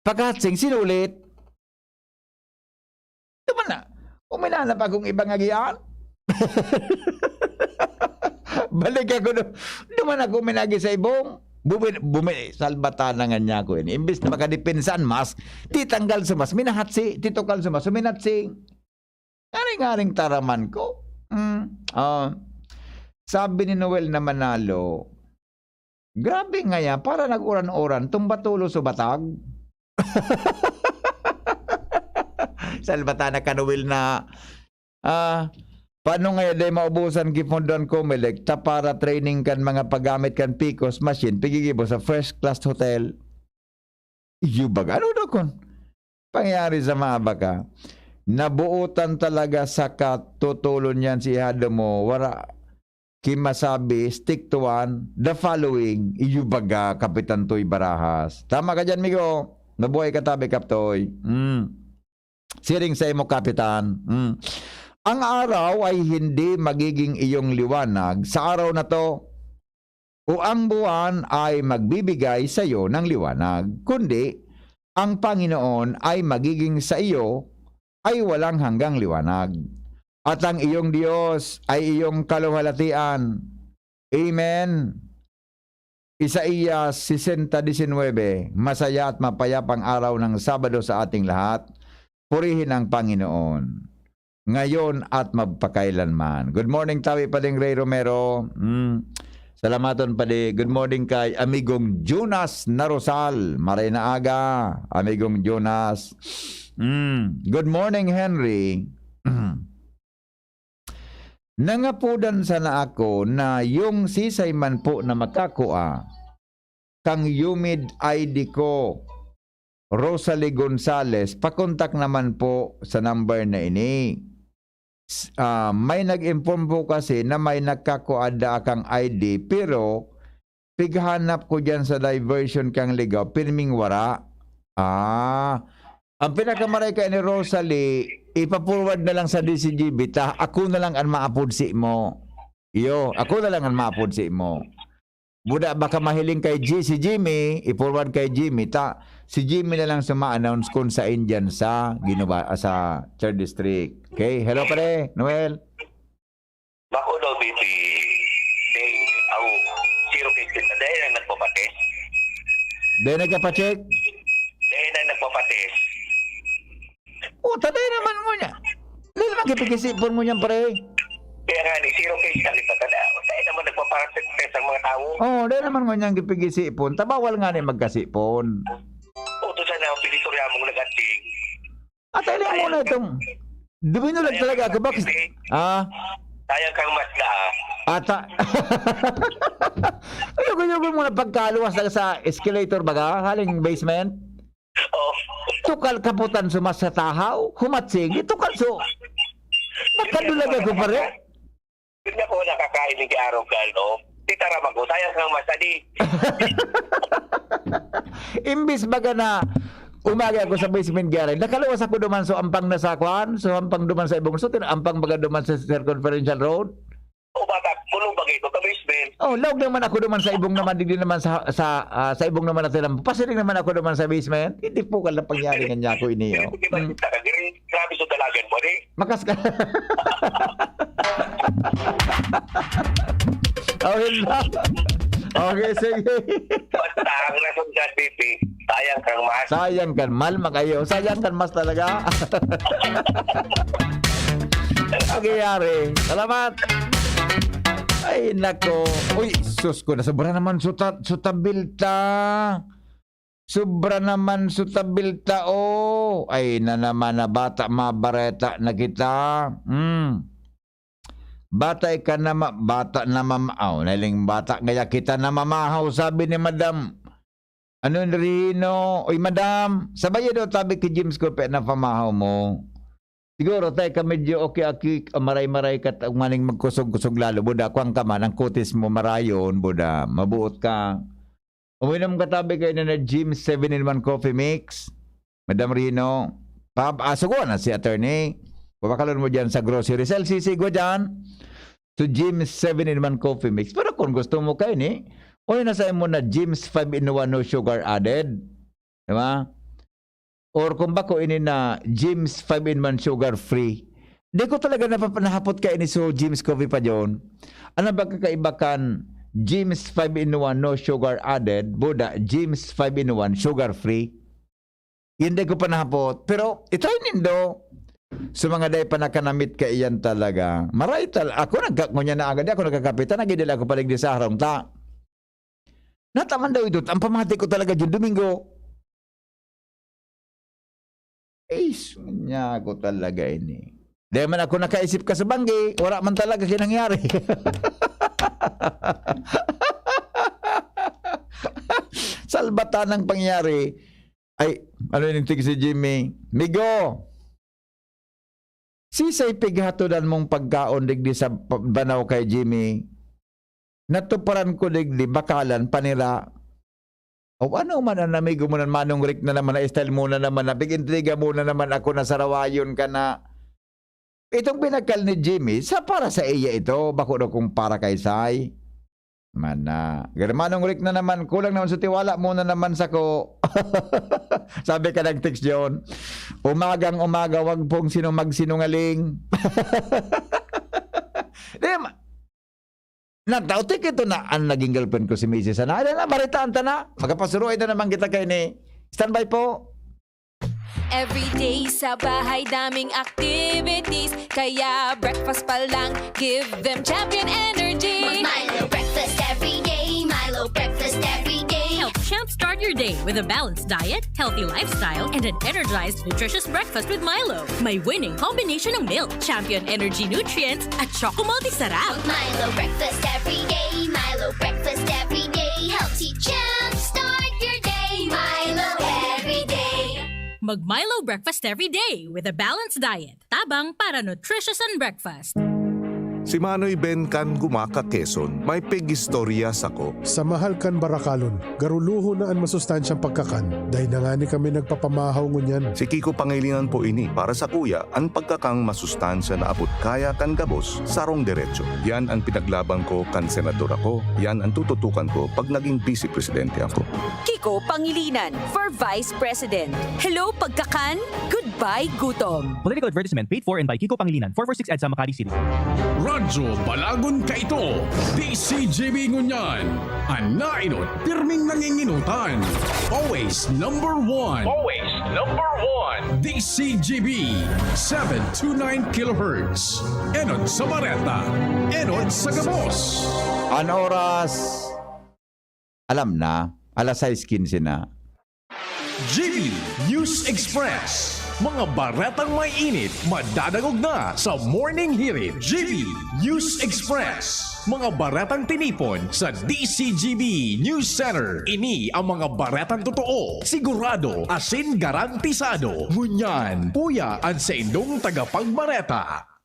Paghatsing, sinulit. Duman na, uminanap akong ibang agian. Balik ako duman ako minagi sa ibong salbatan na nga niya ko yun. Imbis na makadipinsan mas, titanggal sa mas, minahatsi, titukal sa mas, minatsing. Ngaring-ngaring taraman ko. Sabi ni Noel na Manalo, grabe nga yan, para nag-uran-uran, tumbatulo sa batag. Salbatan na ka Noel na, paano nga day maubusan kipondon ko melekta para training kan mga paggamit kan Picos machine pigigibo sa first class hotel. Yubag, ano na kon? Pangyari sa mga baka. Nabuutan talaga sa katutulon yan si Ihado mo. Wara kimasabi, stick to one, the following, iyubaga, Kapitan Toy Barahas. Tama ka dyan, Migo. Nabuhay ka tabi, Kaptoy. Siring sa imo, Kapitan. Ang araw ay hindi magiging iyong liwanag sa araw na to o ang buwan ay magbibigay sa iyo ng liwanag, kundi ang Panginoon ay magiging sa iyo ay walang hanggang liwanag. At ang iyong Diyos ay iyong kaluwalhatian. Amen. Isaías 60:19, masaya at mapayapang araw ng Sabado sa ating lahat. Purihin ang Panginoon ngayon at magpakailanman. Good morning, Tawi Pading Ray Romero. Salamaton padi. Good morning kay amigong Jonas Narosal. Maray na aga, amigong Jonas. Good morning, Henry. Nangapudan sana ako na yung sisay man po na makakuha kang humid ID ko, Rosalie Gonzales, pakontak naman po sa number na ini. May nag-inform po kasi na may nagkakuada kang ID pero pighanap ko dyan sa diversion kang ligaw, pirming wara. Ang pinakamaray ka ni Rosalie, ipaforward na lang sa DCGB, ako na lang ang maapudsi mo. Ako na lang ang maapudsi mo. Buda baka mahiling kay si Jimmy, i-forward kay Jimmy, si Jimmy na lang suma-announce kung sa Indian sa sa 3rd District. Okay, hello pare, Noel. Bako daw biti, zero case na dahil na nagpapates. Dahil nagpapacheck? Dahil na nagpapates. Taday naman mo niya. Dahil naman kipikisipon mo niyan pare. Kaya nga ni, zero case na kita tanaw. nagpaparatest ang mga tao. Oh, dahil naman nganyang gipigisipon. Tabawal nga ni magkasipon. Uto sa na, pilitorya mong nag-ating. At ayun mo na itong... Duminulag talaga ako. Bakit? Sayang kang masla. Ata. Ayun mo na pagkaluwas lang sa escalator baga, haling basement. Tukal kaputan sumas sa tahaw, humatsing, tukal so. Nakadulag ako pa rin. Hindi ako nakakain ng araw galo. Titaram ako, sayang kang masali. Imbis baga na umaga ako sa basement gari, nakaluwas ako duman so ampang na sakwan, so ampang duman sa ibong so, ampang baga duman sa circumferential road. O bata, kulong bagay ko, ka-basement. Oh, log naman ako duman sa ibong naman, digdi naman sa ibong naman natin. Pasiring naman ako duman sa basement. Hindi po ka lang pangyari nga niya ako iniyo. Grabe sa dalagan mo, eh. Makas ka. Okay na. Okay, sige. Basta ang rason dyan, Pipi, sayang kang mas. Sayang kan, malma kayo. Sayang kan mas talaga. Nagyayari. Salamat. Ay, nako. Uy, sus ko na. Sobra naman sutabilta. Sobra naman sutabilta, oh. Ay, na naman na bata, mabareta na kita. Bata ka na bata na mamahaw. Naling bata kaya kita na mamahaw. Sabi ni Madam. Ano Rino? Uy, Madam. Sabay daw tabi kay James ko na pamahaw mo. Siguro tayo ka medyo okay maray-maray ka maning magkusog-kusog lalo. Buda, kuwang ka man. Ang kutis mo marayon, Buda. Mabuot ka. Uminom ka tabi kayo na James 7-in-1 coffee mix. Madam Rino. Sugo na si attorney. Pabakalon mo dyan sa grocery. LCC ko dyan. So, James 7-in-1 coffee mix. Pero kung gusto mo kayo ni, o nasa mo na James 5-in-1 no sugar added. Diba? Or kung bako ini na James 5-in-1 sugar free. Di ko talaga napapanahapot kayo ni so James coffee pa dyan. Ano ba kakaibakan James 5-in-1 no sugar added, Buda, James 5-in-1 sugar free? Hindi ko pa nahapot. Pero, itry nindo. So mga day pa nakanamit ka iyan talaga. Maray ako nagkakunya na agad. Ako nagkakapitan. Nagidila ako palig di sa harong ta. Nataman daw ito. Ang pamati ko talaga dyan Domingo. Niya ako talaga ini. Dahil man ako nakaisip ka sa banggi. Wala man talaga kinangyari. Salbata ng pangyari. Ay, ano yung tig si Jimmy? Migo! Sisay pighatodan mong pagkaon digdi sa banaw kay Jimmy. Natuparan ko digdi bakalan panira. O ano man ang namigo mo na manong Rick na naman na style mo na naman na big-intriga mo na naman ako na sarawayon ka na. Itong pinakal ni Jimmy, para sa iya ito. Bako na kung para kay Sai. Mana. Manong Rick na naman. Kulang naman sa tiwala mo na naman sa ko. Sabi ka nag-text yun. Umagang umaga, wag pong magsinungaling. Nagtautik ito na ang naging girlfriend ko si Mrs. Ana. Ano na, baritaan ta na. Magkapasuruay na naman kita kayo ni. Standby po. Everyday sa bahay daming activities, kaya breakfast pa lang give them champion energy. Milo breakfast every day, Milo breakfast every day. Help champ start your day with a balanced diet, healthy lifestyle, and an energized, nutritious breakfast with Milo. May winning combination ng milk, champion energy nutrients, at Choco Multisarap. Milo breakfast every day, Milo breakfast every day. Healthy champ start your day, Milo every day. Mag-Milo breakfast every day with a balanced diet. Tabang para nutritious and breakfast. Si Manoy Ben kan gumaka Quezon, may pig-istorya sa ko. Sa mahal kan Barakalon, garuluho na ang masustansyang pagkakan, dahil na nga ni kami nagpapamahaw ngunyan. Si Kiko Pangilinan po ini, para sa kuya, ang pagkakang masustansya na abot kaya kan gabos, sarong derecho. Yan ang pinaglaban ko kan senador ako. Yan ang tututukan ko pag naging vice presidente ako. Kiko Pangilinan for Vice President. Hello pagkakan, goodbye gutom. Political advertisement paid for and by Kiko Pangilinan, 446 EDSA Makati City. Radyo Balagon Kaito, DCGB Ngunyan, Anainot, pirming nanginginutan. Always number one. Always number one. DCGB, 729 kHz. Enot sa Bareta, Enot sa Gabos. An oras, alam na, alas 6:15 na. GB News Express. Mga baretang may init, madadagog na sa Morning Hirit. GB News Express. Mga baretang tinipon sa DCGB News Center. Ini ang mga baretang totoo, sigurado, asin garantisado. Ngunyan, puya ang sa indong tagapagbareta.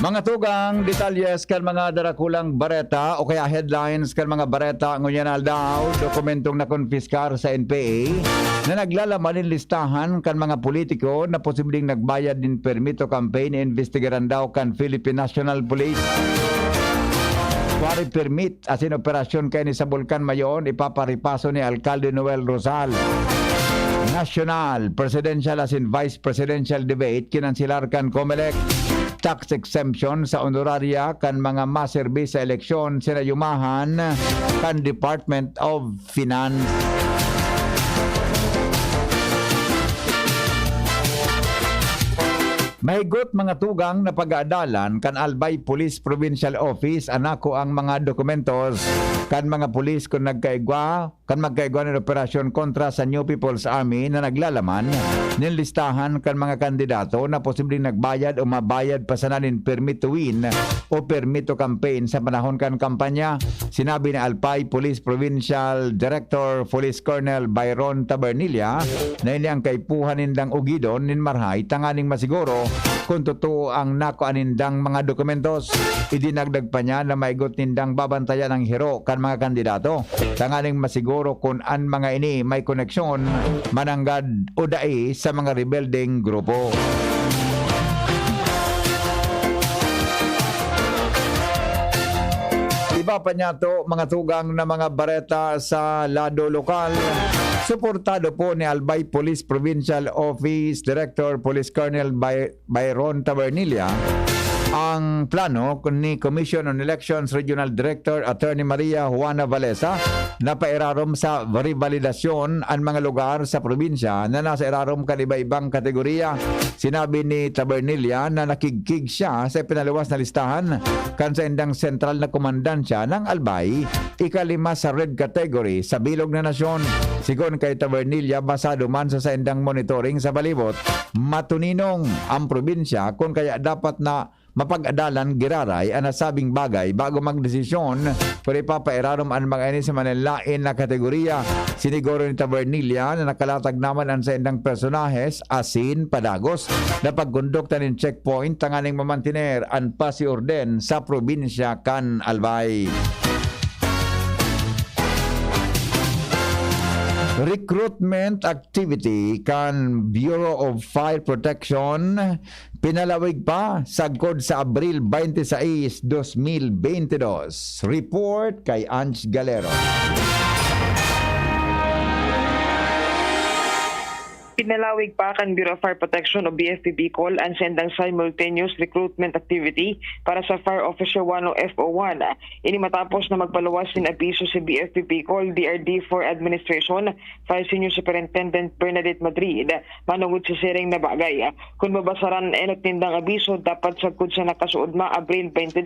Mga tugang, detalyes kan mga darakulang bareta o kaya headlines kan mga bareta ngunyan aldaw, dokumentong nakonfiskar sa NPA na naglalaman listahan kan mga politiko na posibleng nagbayad din permito campaign investigaran daw kan Philippine National Police. Pari permit asin operasyon kay ni sa Bulkan Mayon ipaparipaso ni Alcalde Noel Rosal. National, Presidential asin Vice Presidential debate kinansilar kan COMELEC. Tax exemption sa honoraria kan mga maserbi sa eleksyon sinayumahan kan Department of Finance. Mahigot mga tugang na pag-aadalan kan Albay Police Provincial Office anako ang mga dokumentos kan mga pulis kung magkaigwa ng operasyon kontra sa New People's Army na naglalaman ng listahan kan mga kandidato na posibleng nagbayad o mabayad pa sananin permit to win o permit to campaign sa panahon kan kampanya. Sinabi ni Albay Police Provincial Director Police Colonel Byron Tabernilla na ini ang kaipuhan nindang ugidon nin marhay tanganing masiguro kung totoo ang nakuanindang mga dokumentos. Idinagdag pa niya na maigot nindang babantayan ng hero kan mga kandidato. Tanganing masiguro kung an mga ini may koneksyon mananggad o dai sa mga rebelding grupo. Iba pa niya to mga tugang na mga bareta sa lado lokal. Suportado po ni Albay Police Provincial Office Director Police Colonel Byron Tabernilla ang plano ni Commission on Elections Regional Director Attorney Maria Juana Valesa na pairarom sa revalidasyon ang mga lugar sa probinsya na nasa irarom kan iba-ibang kategorya. Sinabi ni Tabernilla na nakigkig siya sa pinalawas na listahan kan sa indang sentral na komandansya ng Albay, ikalima sa red category sa bilog na nasyon. Sigon kay Tabernilla, basado man sa indang monitoring sa balibot, matuninong ang probinsya kung kaya dapat na mapag-adalan giraray ang nasabing bagay bago magdesisyon kung ipapairarom ang mga ini sa manalain na kategorya. Siniguro ni Tabernilla na nakalatag naman ang sa indang personahes asin padagos na pagkondukta ng checkpoint tanganing mamantiner ang pasiorden sa probinsya kan Albay. Recruitment activity kan Bureau of Fire Protection pinalawig pa sagkod sa Abril 26, 2022. Report kay Ange Galero. Pinalawig pa kan Bureau of Fire Protection o BFP Bicol ang sendang simultaneous recruitment activity para sa Fire Officer 1 o FO1. Ini matapos na magpaluwas sin abiso si BFP Bicol, DRD4 Administration, Fire Senior Superintendent Bernadette Madrid, manungod sa siring na bagay. Kung mabasaran enot nindang abiso, dapat sagkod sa nakasuod ma Abril 22.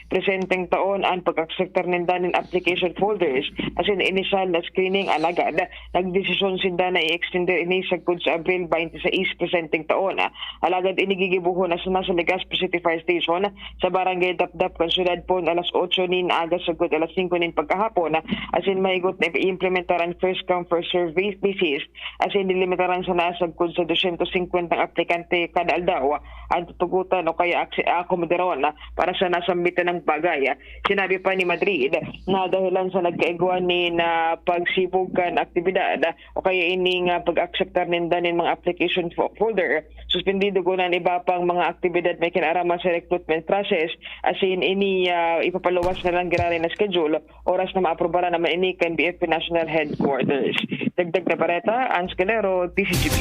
Presenteng taon ang pag-acceptar ninda ng application folders as in initial na screening alagad. Nagdesisyon sinda na i-extend ini sa sugod sa Abril 26 presenteng taon. Alagad inigigibuho na sa nasa Legazpi City Fire Station sa Barangay Dapdap kan syudad po alas 8 nin aga sugod alas 5 nin pagkahapon. Asin mahigot na i-implementaran first come first serve basis. Asin nilimitaran sa nasagkod sa 250 aplikante kada aldaw ang tutugutan o kaya akomodaron para sa nasambitan ng bagay. Sinabi pa ni Madrid na dahilan sa nagkaiguan ni na pagsibog kan aktibidad o kaya ining pag-acceptar ninda nin mga application folder, suspendido ko na iba pang mga aktibidad may kinarama sa recruitment process asin ini ipapaluwas na lang girari na schedule oras na maaprobaran na mainikan BFP National Headquarters. Dagdag na pareta, Ans Calero, TCGP.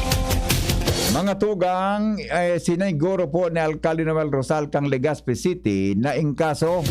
Mga tugang, siniguro po ni Alcalde Noel Rosal kang Legazpi City na ingkaso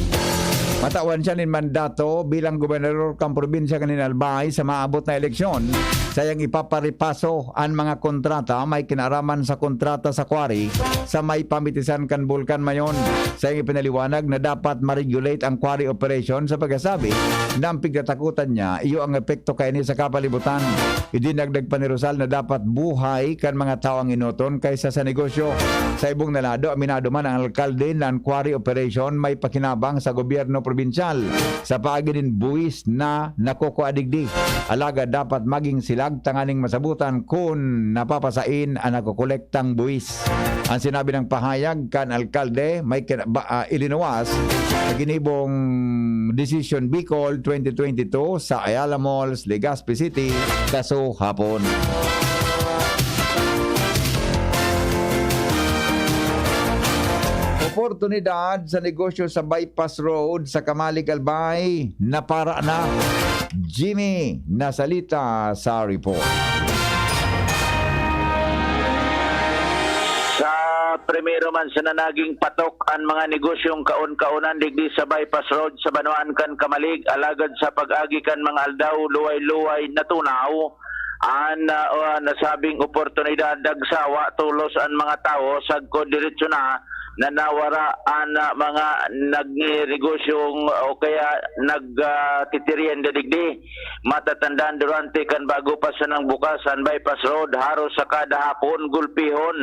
matawan siya ng mandato bilang gobernador kang probinsya kanin Albay sa maabot na eleksyon. Sayang ipaparipaso ang mga kontrata may kinaraman sa kontrata sa quarry sa may pamitisan kan Bulkan Mayon. Sayang ipinaliwanag na dapat ma-regulate ang quarry operation sa pagkasabi na ang pigtatakutan niya iyo ang epekto kaini sa kapalibutan. Idinagdag pa ni Rosal na dapat buhay kan mga tao ang inoton kaysa sa negosyo. Sa ibong nalado, aminado man ang alkalde na ang quarry operation may pakinabang sa gobyerno probinsyal sa paaginin buwis na nakukuadigdi. Alaga dapat maging silag tanganing masabutan kung napapasain ang nakukolektang buwis. Ang sinabi ng pahayag kan alkalde may ilinawas sa ginibong Decision Bicol 2022 sa Ayala Malls, Legazpi City, kaso hapon. Oportunidad sa negosyo sa Bypass Road sa Kamalig Albay na para na. Jimmy Nasalita sa report. Sa primero man sa nanaging patok ang mga negosyong kaon-kaonan digdi sa Bypass Road sa Banuan kan Kamalig alagad sa pag-agi kan mga aldaw luway-luway na tunaw an nasabing oportunidad dagsawa tulos ang mga tao sagko diretso na nawara ang mga nagnegosyong o kaya nagtitiryan digdi matatandaan durante kan bago pa sa nang bukas ang Bypass Road haros sa kada hapon gulpihon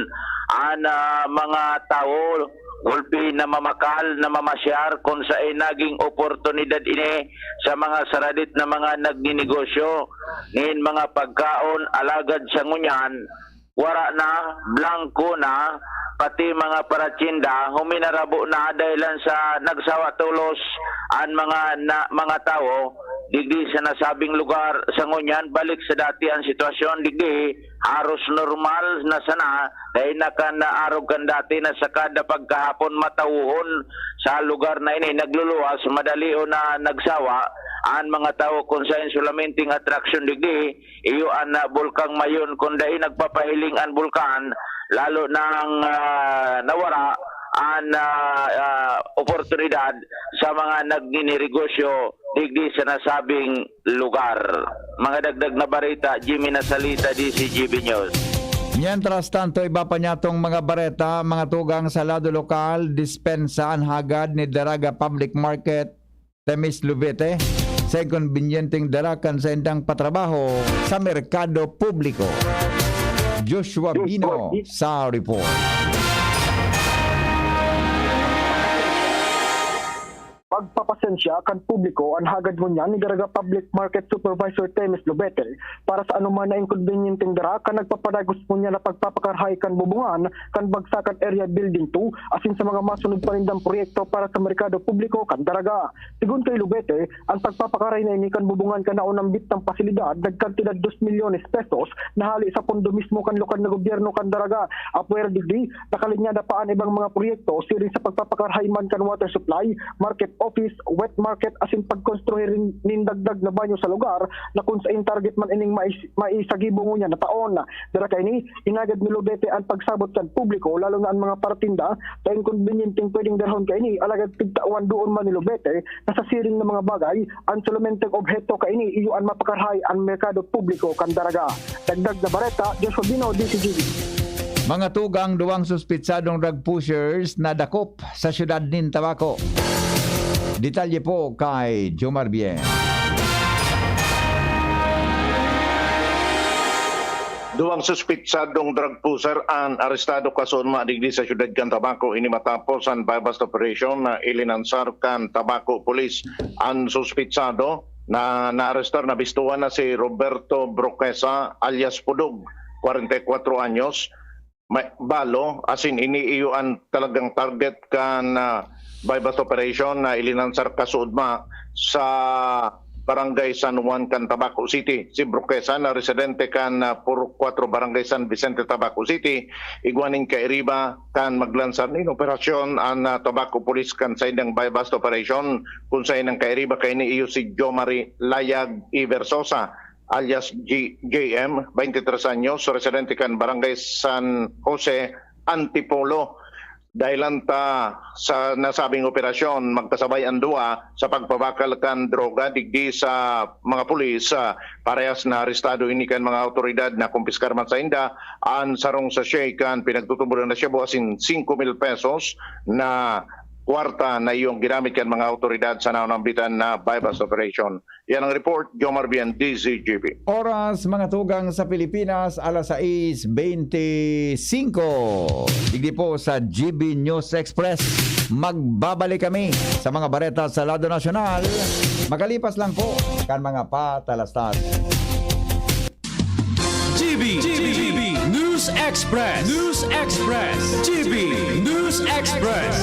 ang mga tao gulpi na mamakal na mamasyar kung sa naging oportunidad ini sa mga saradit na mga nagninegosyo nin mga pagkaon alagad sa ngunyan wara na blanco na pati mga paratsinda huminarabo na dahilan sa nagsawa tulos ang mga tao digdi sa nasabing lugar sa ngunyan balik sa dati ang sitwasyon digdi haros normal na sana dahil nakanaarog kan dati na sa kada pagkahapon matauhon sa lugar na ini nagluluwas madali o na nagsawa ang mga tao kung sa insulamenting attraction digdi iyo ang bulkang Mayon kung dahil nagpapahiling ang bulkan lalo nang nawara ang oportunidad sa mga nagninegosyo digdi sa nasabing lugar. Mga dagdag na barita, Jimmy Nasalita, DCGB News. Mientras tanto, iba pa niya tong mga bareta, mga tugang sa lado lokal, dispensa ang hagad ni Daraga Public Market, Temis Lubete, sa konbinyenteng darakan sa indang patrabaho sa merkado publiko. Joshua Bino sa report. Pagpapasensya kan publiko ang hagad mo niya ni Daraga Public Market Supervisor Temis Lubete para sa anuman na inconveniencing dara kan nagpapadagos mo niya na pagpapakarhay kan bubungan kan bagsakan area building 2 asin sa mga masunod panindang proyekto para sa merkado publiko kan Daraga. Sigun kay Lubete, ang pagpapakarhay na ini kan bubungan kan naunang bitang pasilidad nagkantidad 2 milyones pesos na hali sa pondo mismo kan lokal na gobyerno kan Daraga. Apwer digdi nakalinya paan ibang mga proyekto siring sa pagpapakarhay man kan water supply, market office, wet market asin pagkonstruhin nin dagdag na banyo sa lugar na kung sa target man ining maisagibong niya na taon na. Dara kay ni inagad ni Lubete ang pagsabot kan publiko lalo na ang mga partinda sa inconveniencing pwedeng darhon kay ni alagad tigtawan doon man ni Lubete na sa siring ng mga bagay ang solumenteng obheto kay ni iyo ang mapakarhay ang merkado publiko kan Daraga. Dagdag na bareta, Joshua Bino, DCGB. Mga tugang duwang suspitsadong drug pushers na dakop sa syudad nin Tabaco. Detalye po kay Jomar Bien. Duwang suspitsadong drug pusher ang arestado kason maadigdi sa siyudad kan Tabaco ini matapos ang bypass operation na ilinansar kan Tabaco Police. Ang suspitsado na naarestar na bistuhan na si Roberto Broquesa alias Pudog, 44 anyos. Balo, asin iniiyuan talagang target kan bypass operation na ilinansar kasudma sa Barangay San Juan kan Tabaco City. Si Broquesa na residente kan Puro 4 Barangay San Vicente Tabaco City igwaning kay Riba kan maglansar nin operasyon ang Tabaco Police kan sa indang bypass operation kung sa inang kay Riba kay ni iyo si Jomari Layag Iversosa alias JM, 23 anyos, residente kan Barangay San Jose Antipolo. Dahilan ta sa nasabing operasyon, magkasabay ang duwa sa pagpabakal kan droga digdi sa mga pulis. Parehas na arestado ini kan mga autoridad na kumpiskar man sa inda. Ang sarong sa siya kan pinagtutuburan na siya buwasin 5,000 pesos na kwarta na iyong ginamit kan mga autoridad sa naunambitan na bypass operation. Yan ang report, Jomar Bian, DZGP. Oras mga tugang sa Pilipinas, alas 6:25. Digdi po sa GB News Express. Magbabalik kami sa mga bareta sa lado nasyonal. Magalipas lang po kan mga patalastas. GB News Express. News Express. GB News Express.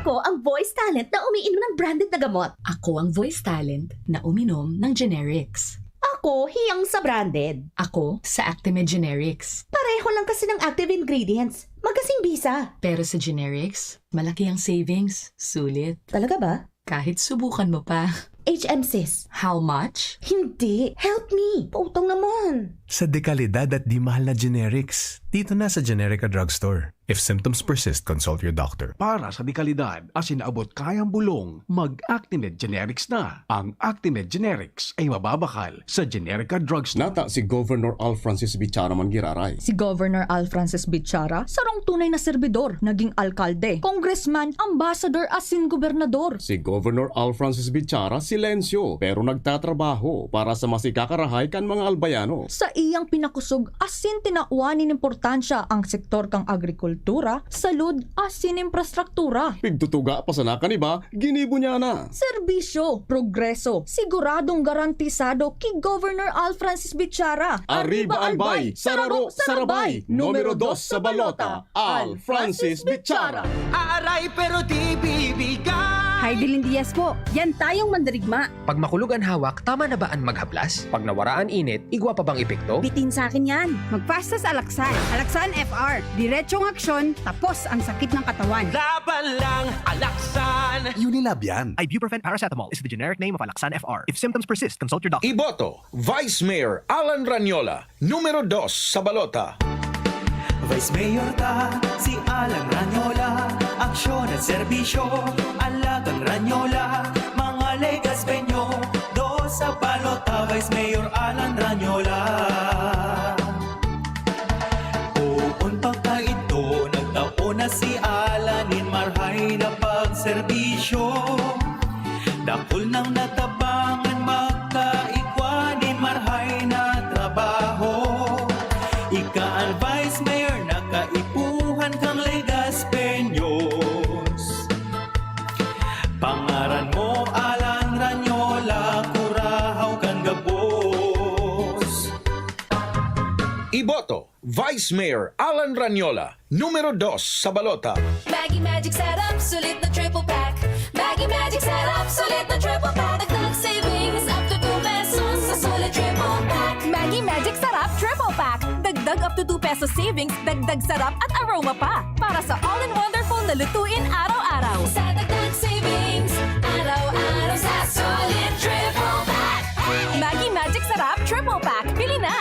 Ako ang voice talent na umiinom ng branded na gamot. Ako ang voice talent na uminom ng generics. Ako, hiyang sa branded. Ako, sa Actimel Generics. Pareho lang kasi ng active ingredients. Magkasing bisa. Pero sa generics, malaki ang savings. Sulit. Talaga ba? Kahit subukan mo pa. HM sis. How much? Hindi. Help me. Pautang naman. Sa dekalidad at di mahal na generics, dito na sa Generica Drugstore. If symptoms persist, consult your doctor. Para sa dekalidad, asin abot kayang bulong, mag-Actimel Generics na. Ang Actimel Generics ay mababakal sa Generica Drugstore. Nata si Governor Al Francis Bichara Mangiraray. Si Governor Al Francis Bichara, sarong tunay na serbidor, naging alkalde, congressman, ambassador, asin gobernador. Si Governor Al Francis Bichara silensyo pero nagtatrabaho para sa masikakarahay kan mga albayano. Sa iyang pinakusog, asin tinauanin importansya ang sektor kang agrikultura, salud, asin infrastruktura. Pigtutuga pa sana kaniba, ginibo niya na. Serbisyo, progreso, siguradong garantisado kay Governor Al Francis Bichara. Arriba Albay, Sararo, Sarabay, numero 2 sa balota, Al Francis Bichara. Aaray pero di bibigay. Heidelin Diaz po, yan tayong mandarigma. Pag makulog ang hawak, tama na ba ang maghaplas? Pag nawaraan init, igwa pa bang epekto? Bitin sa akin yan. Magpasta sa Alaksan. Alaksan FR. Diretsong aksyon, tapos ang sakit ng katawan. Laban lang, Alaksan. Unilab yan. Ibuprofen paracetamol is the generic name of Alaksan FR. If symptoms persist, consult your doctor. Iboto, Vice Mayor Alan Ranyola, numero 2 sa balota. Vice Mayor ta, si Alan Ranyola. Aksyon at serbisyo, Alagang Ranyola. Mga legas penyo, do sa balota. Vice Mayor Alan Ranyola. Uun pagka ito, nagtaon na si Alanin marhay na pagserbisyo. Dakol nang natabangan, magkaikwanin marhay na trabaho. Ika ang Vice Mayor, nakaipuhan kang legas penyos. Pangaran mo, Alan Ranyola, kurahaw kang gabos. Iboto, Vice Mayor Alan Ranyola, numero 2 sa balota. Maggie Magic Setup, sulit na triple pack. Maggie Magic Setup, sulit na triple pack. Dagdag savings up to 2 pesos sa sulit triple pack. Maggie Magic Sarap Triple Pack. Dagdag up to 2 pesos savings, dagdag sarap at aroma pa. Para sa all-in-wonderful na lutuin araw-araw. Sa dagdag savings, araw-araw sa sulit triple pack. Maggie Magic Sarap Triple Pack. Bili na!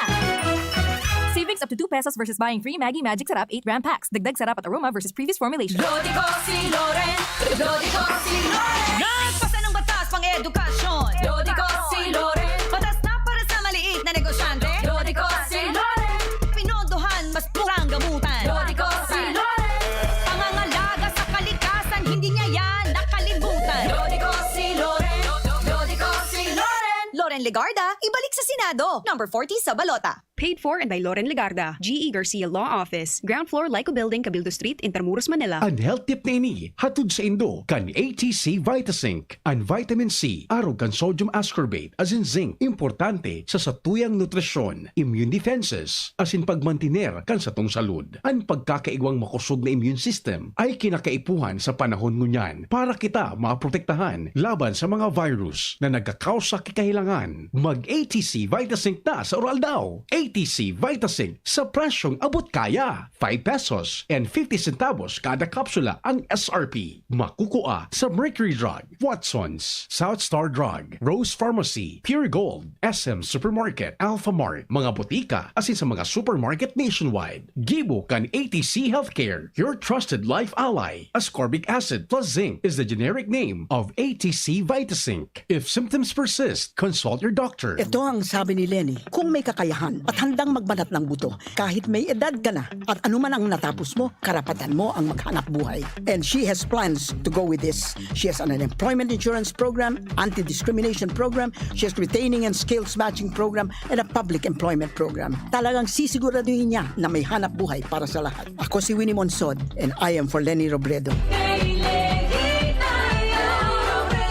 Savings up to 2 pesos versus buying 3 Maggie Magic Sarap 8-gram packs. Dagdag sarap at aroma versus previous formulation. Lodi ko si Loren. Lodi ko si Loren. Nagpasa ng batas pang edukasyon. Lodi ko si Loren. Batas na para sa maliit na negosyante. Lodi ko si Loren. Pinondohan, mas murang gamutan. Lodi ko si Loren. Pangangalaga sa kalikasan, hindi niya yan nakalimutan. Lodi ko si Loren. Lodi ko si Loren. Loren Legarda, ibalik sa Senado. Number 40 sa balota. Paid for and by Loren Legarda, G.E. Garcia Law Office, Ground Floor, Lyco Building, Cabildo Street, Intramuros, Manila. Ang health tip na ini, hatod sa Indo, kan ATC Vitasync. Ang vitamin C, arog kan sodium ascorbate, as in zinc, importante sa satuyang nutrisyon, immune defenses, as in pagmantiner kan sa tong salud. Ang pagkakaigwang makusog na immune system ay kinakaipuhan sa panahon ngunyan para kita maprotektahan laban sa mga virus na nagkakausa kikahilangan. Mag-ATC Vitasync na sa oral daw. ATC Vitasync sa presyong abot kaya. 5 pesos and 50 centavos kada kapsula ang SRP. Makukuha sa Mercury Drug, Watsons, South Star Drug, Rose Pharmacy, Pure Gold, SM Supermarket, Alpha Mart, mga butika, asin sa mga supermarket nationwide. Gibo kan ATC Healthcare, your trusted life ally. Ascorbic acid plus zinc is the generic name of ATC Vitasync. If symptoms persist, consult your doctor. Ito ang sabi ni Lenny, kung may kakayahan at handang magbanat ng buto, kahit may edad ka na at anuman ang natapos mo, karapatan mo ang maghanap buhay. And she has plans to go with this. She has an unemployment insurance program, anti-discrimination program, she has retaining and skills matching program, and a public employment program. Talagang sisiguraduhin niya na may hanap buhay para sa lahat. Ako si Winnie Monsod and I am for Lenny Robredo.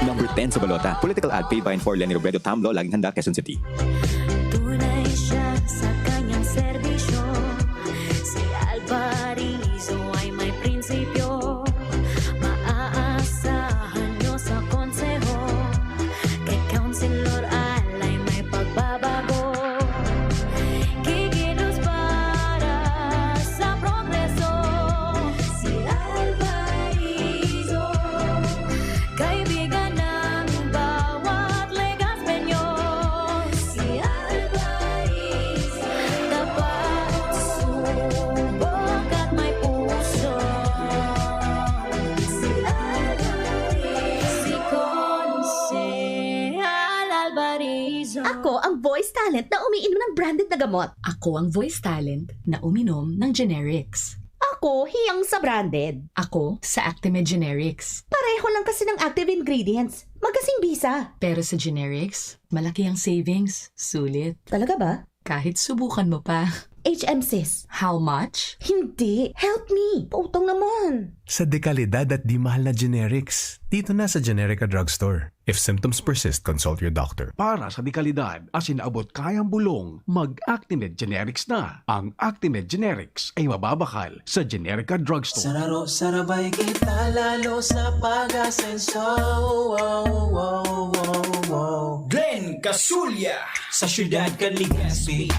Number 10 sa balota. Political ad paid by and for Lenny Robredo, Tamlo, laging handa, Quezon City. Tunay siya sa kanyang serbisyo. Si Alvarizo ay may prinsipyo. Maaasahan nyo sa konseho. Kay Councilor Alay may pagbabago. Kikilos para sa progreso. Si Alvarizo, kaibigan ng bawat Legaspeño. Si Alvarizo, tapat, subok at may puso. Si Alvarizo, si Consehal Alvarizo. Ako ang voice talent na umiinom ng branded na gamot. Ako ang voice talent na uminom ng generics. Ako, hiyang sa branded. Ako, sa Actimel Generics. Pareho lang kasi ng active ingredients. Magkasing bisa. Pero sa generics, malaki ang savings. Sulit. Talaga ba? Kahit subukan mo pa. HM sis. How much? Hindi. Help me. Pautang naman. Sa dekalidad at di mahal na generics, dito na sa Generica Drugstore. If symptoms persist, consult your doctor. Para sa dekalidad, asin abot kayang bulong, mag-Actimel Generics na. Ang Actimel Generics ay mababakal sa Generica Drugstore. Sararo, sarabay kita lalo sa pag-asenso. Glenn Casulya Sa syudad kan Legazpi.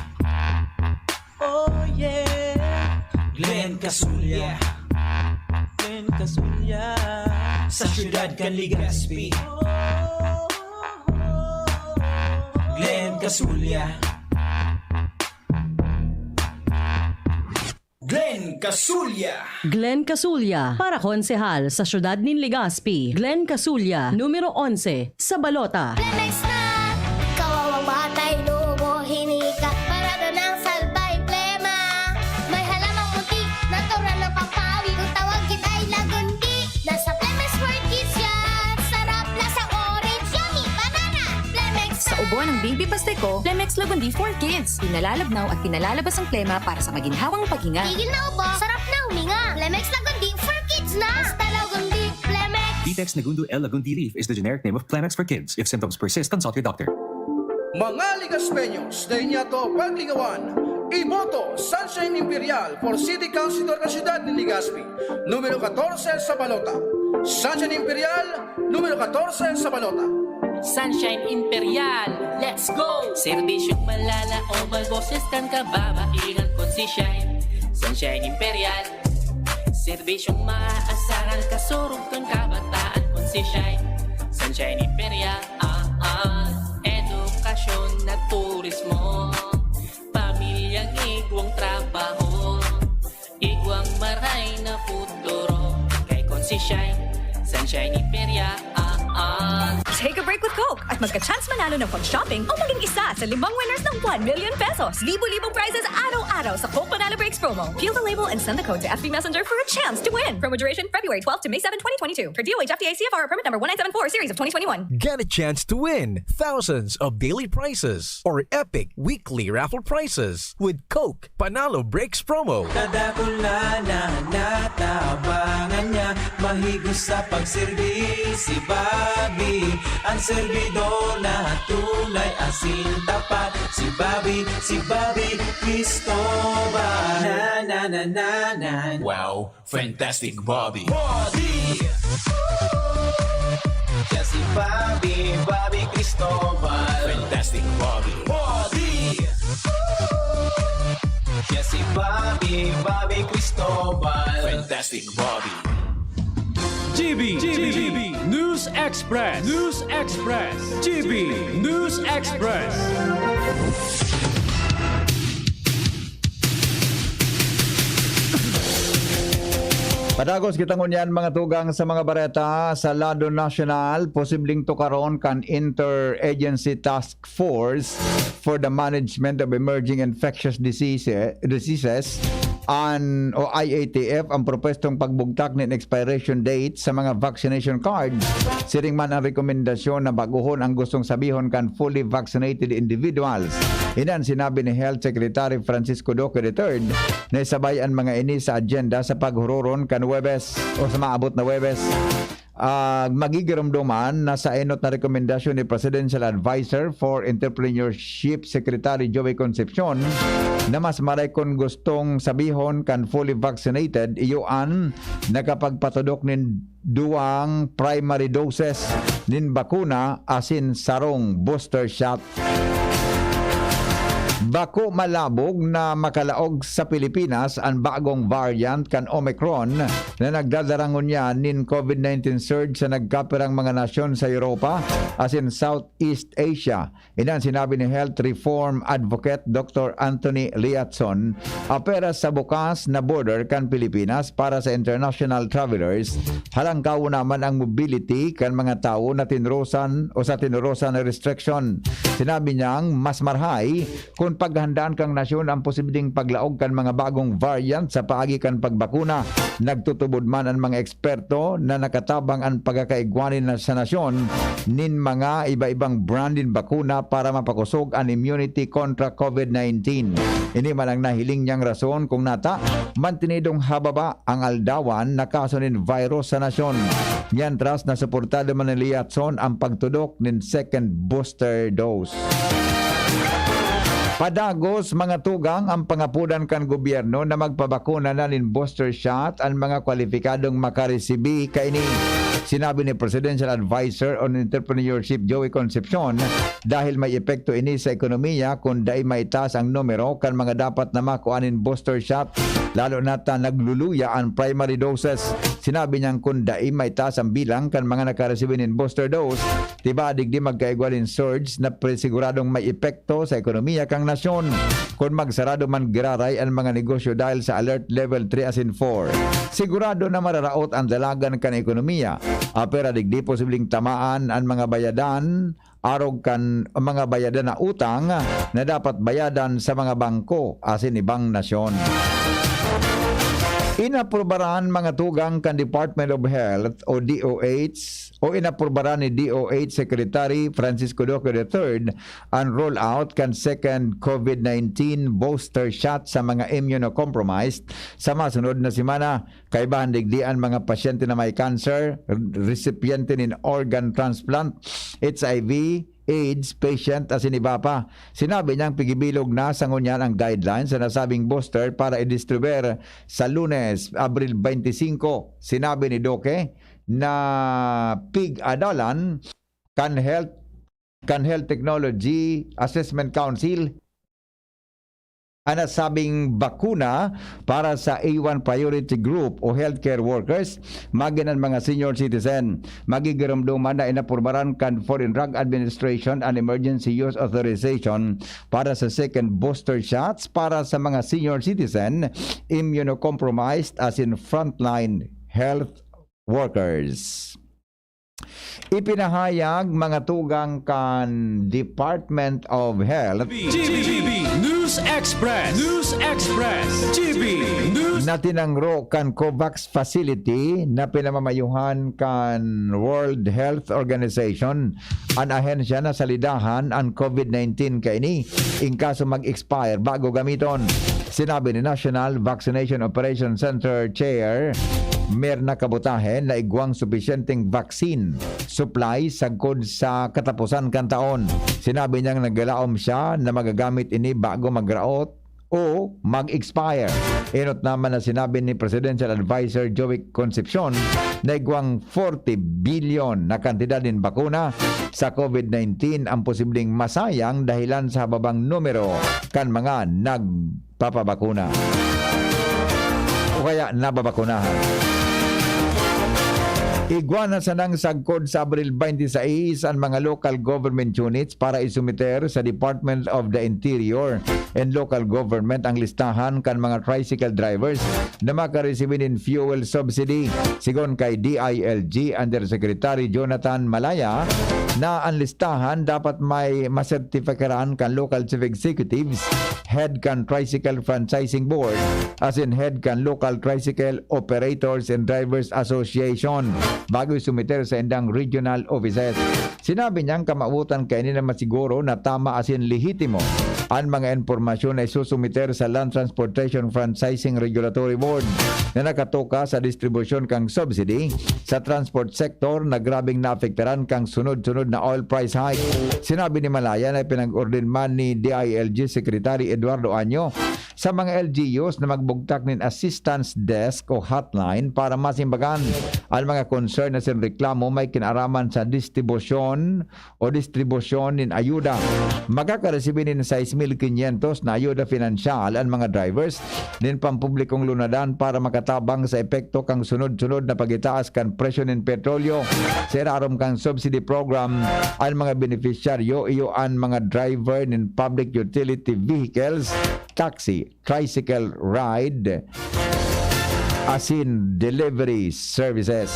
Oh yeah, Glenn Casulya. Glenn Casulya. Sa syudad kan Legazpi. Glenn Casulya. Glenn Casulya Glenn Casulya, para konsehal sa siyudad ng Legazpi. Glenn Casulya, numero 11, sa balota. Plemex na! Kawawang batay, lubo, hinika. Parado ng salbay, plema. May halamang puti, natural na pampawi. Kung tawag kita ay lagundi. Nasa Plemex for kids yan. Sarap na sa orange, yummy, banana. Plemex Sa ubo ng baby pasteco, Plemex Lagundi for Kids. Pinalalabnaw at pinalalabas ang plema para sa maginhawang paghinga. Tigil na ubo, sarap na huminga. Plemex lagundi for kids na. Basta lagundi, Plemex. Vitex Negundo L. Lagundi Leaf is the generic name of Plemex for kids. If symptoms persist, consult your doctor. Mga Ligaspeños na inyato pagligawan, iboto Sunshine Imperial for City Councilor ng Siyudad ni Legazpi, numero 14 sa balota. Sunshine Imperial, numero 14 sa balota. Sunshine Imperial, let's go! Serbisyong malala o magboses kang kababaihan kon si Shine. Sunshine Imperial, serbisyong maaasaran kasurog kang kabataan kon si Shine. Sunshine Imperial, edukasyon na turismo, pamilyang igwang trabaho, igwang maray na futuro, kay kon si Shine. Sunshine Imperial, Take a break with Coke at magka-chance manalo ng pag-shopping o maging isa sa 5 winners ng 1 million pesos. Libo-libong prizes araw-araw sa Coke Manalo Breaks promo. Peel the label and send the code to FB Messenger for a chance to win. Promo duration February 12 to May 7, 2022. For DOH FTA CFR permit number 1974 series of 2021. Get a chance to win thousands of daily prizes or epic weekly raffle prizes with Coke Panalo Breaks promo. Kadakula na natabangan niya, mahigos sa pagserbi si Bobby. Ang servidor na tulay asin tapat, si Bobby Cristobal. Na na na na na. Wow, fantastic Bobby. Yeah, si Bobby Cristobal. Fantastic Bobby. Yeah, si Bobby Cristobal. Fantastic Bobby. GB News Express. GB News Express. Padagos kitang unyan mga tugang sa mga bareta sa lado nasyonal, posibleng tukaron kan Interagency Task Force for the Management of Emerging Infectious Diseases o IATF ang propestong pagbugtak ng expiration date sa mga vaccination cards. Siring man ang rekomendasyon na baguhon ang gustong sabihon kan fully vaccinated individuals. Inan sinabi ni Health Secretary Francisco Duque III na isabay ang mga ini sa agenda sa paghuroron kan Webes o sa maabot na Webes. Magigiramduman na sa enot na rekomendasyon ni Presidential Advisor for Entrepreneurship Secretary Joey Concepcion na mas maray kung gustong sabihon kan fully vaccinated iyuan nakapagpatudok nin duwang primary doses nin bakuna asin sarong booster shot. Bako malabog na makalaog sa Pilipinas ang bagong variant kan Omicron na nagdadarangon niya nin COVID-19 surge sa nagkapirang mga nasyon sa Europa as in Southeast Asia. Inan sinabi ni Health Reform Advocate Dr. Anthony Liatson, apera sa bukas na border kan Pilipinas para sa international travelers, halangkaw naman ang mobility kan mga tao na tinrusan o sa tinurusan na restriction. Sinabi niyang mas marhay kung paghandaan kang nasyon ang posibleng paglaog kan mga bagong variant sa paagi kan pagbakuna. Nagtutubod man ang mga eksperto na nakatabang ang pagkakaigwanin sa nasyon nin mga iba-ibang branded bakuna para mapakusog ang immunity kontra COVID-19. Ini man ang nahiling niyang rason kung nata mantinidong hababa ang aldawan na kaso nin virus sa nasyon. Mientras na suportado man ni Liatson ang pagtudok nin second booster dose. Padagos mga tugang ang pangapudan kan gobyerno na magpabakuna na nin booster shot ang mga kwalipikadong makaresibi kaini. Sinabi ni Presidential Advisor on Entrepreneurship Joey Concepcion dahil may epekto ini sa ekonomiya kung dai maitaas ang numero kan mga dapat na makuanin booster shot lalo na ta nagluluya ang primary doses. Sinabi niyang kung dai maitaas ang bilang kan mga nakaresibi nin booster dose, tiba digdi magkaigwalin surge na presiguradong may epekto sa ekonomiya kang nasyon. Kung magsarado man giraray ang mga negosyo dahil sa alert level 3 as in 4. Sigurado na mararaot ang dalagan kan ekonomiya. Apera digdi posibleng tamaan ang mga bayadan arog kan mga bayadan na utang na dapat bayadan sa mga bangko asin ibang nasyon. Inaprubaran mga tugang kan Department of Health o DOH o inaprubaran ni DOH Secretary Francisco Duque III ang rollout kan second COVID-19 booster shot sa mga immunocompromised sa masunod na semana. Kaibahan digdian mga pasyente na may cancer, recipiente nin organ transplant, HIV, AIDS patient as iba pa. Sinabi niyang pigibilog na sa ngunyan ang guidelines sa nasabing booster para i-distribuer sa Lunes, Abril 25. Sinabi ni Duque na pig-adalan kan Health Technology Assessment Council ang nasabing bakuna para sa A1 priority group o healthcare workers, maging ang mga senior citizen. Magigiramduman na inapurbaran kan Foreign Drug Administration and Emergency Use Authorization para sa second booster shots para sa mga senior citizen, immunocompromised as in frontline health workers. Ipinahayag mga tugang kan Department of Health GB News Express. News Express. GB News. na tinangro kan COVAX facility na pinamamayuhan kan World Health Organization an ahensya na salidahan ang COVID-19 kaini in kaso mag-expire bago gamiton. Sinabi ni National Vaccination Operation Center Chair Mirna Kabutahe na igwang sufisyenteng vaccine supply sagkod sa katapusan kan taon. Sinabi niyang naggalaom siya na magagamit ini bago magraot o mag-expire. Inot naman na sinabi ni Presidential Advisor Joey Concepcion na igwang 40 billion na kantidad din bakuna sa COVID-19 ang posibleng masayang dahilan sa babang numero kan mga nagpapabakuna o kaya nababakunahan. Igwana sa nang sagkod sa Abril 26 ang mga local government units para isumiter sa Department of the Interior and Local Government ang listahan kan mga tricycle drivers na makaresibin in fuel subsidy. Sigon kay DILG Undersecretary Jonathan Malaya na ang listahan dapat may masertifikaran kan local chief executives, head kan Tricycle Franchising Board, as in head kan Local Tricycle Operators and Drivers Association bago sumiter sa indang regional offices. Sinabi niyang kamautan kainin na masiguro na tama as in lehitimo ang mga impormasyon na isusumiter sa Land Transportation Franchising Regulatory Board na nakatoka sa distribusyon kang subsidy sa transport sector na grabing naapektaran kang sunod-sunod na oil price hike. Sinabi ni Malaya na pinag-ordin man ni DILG Secretary Eduardo Año sa mga LGUs na magbugtak nin assistance desk o hotline para masimbagan ang mga concern na sin reklamo may kinaraman sa distribusyon nin ayuda. Makakaresibin nin 6,500 na ayuda finansyal ang mga drivers nin pampublikong lunadan para makatabang sa epekto kang sunod-sunod na pagitaas kan presyo nin petrolyo. Sa irarom kang subsidy program ang mga beneficiaryo iyo ang mga driver nin public utility vehicles, taxi, tricycle ride, as in delivery services.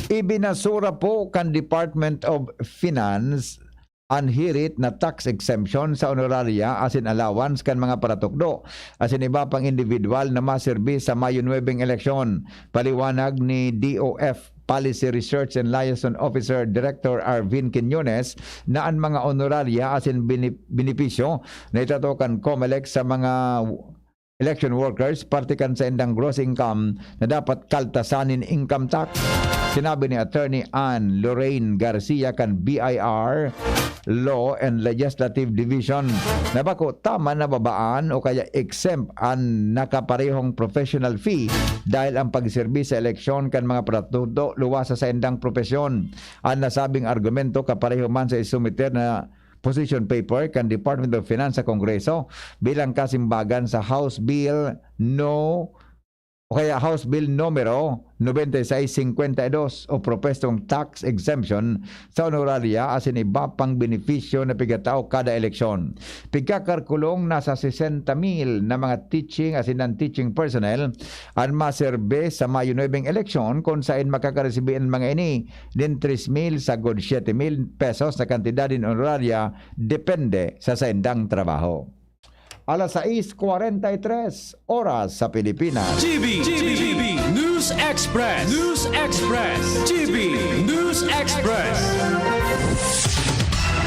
Ibinasura po kan Department of Finance ang hirit na tax exemption sa honoraria as in allowance kan mga paratukdo as in iba pang individual na maserbi sa Mayo 9 eleksyon. Paliwanag ni DOF Policy Research and Liaison Officer Director Arvin Quiñones na ang mga honoraria as in benepisyo na itatokan COMELEC sa mga election workers partikan sa indang gross income na dapat kaltasanin income tax. Sinabi ni Attorney Ann Lorraine Garcia kan BIR Law and Legislative Division na bako tama na babaan o kaya exempt ang nakaparehong professional fee dahil ang pagserbi sa eleksyon kan mga pratudo luwasa sa indang profesyon. Ang nasabing argumento kapareho man sa isumiter na position paper kan Department of Finance sa Kongreso bilang kasimbagan sa House Bill House Bill numero 9652 o propestong tax exemption sa honoraria as in iba pang benepisyo na pigatao kada eleksyon. Pigkakarkulong nasa 60,000 na mga teaching as in non-teaching personnel ang maserbe sa Mayo 9 eleksyon kung saan makakaresibin ang mga ini din 3,000 sa god 7,000 pesos na kantidad din honoraria depende sa saindang trabaho. Alas 6:43 oras sa Pilipinas. GB News Express. News Express. GB News Express.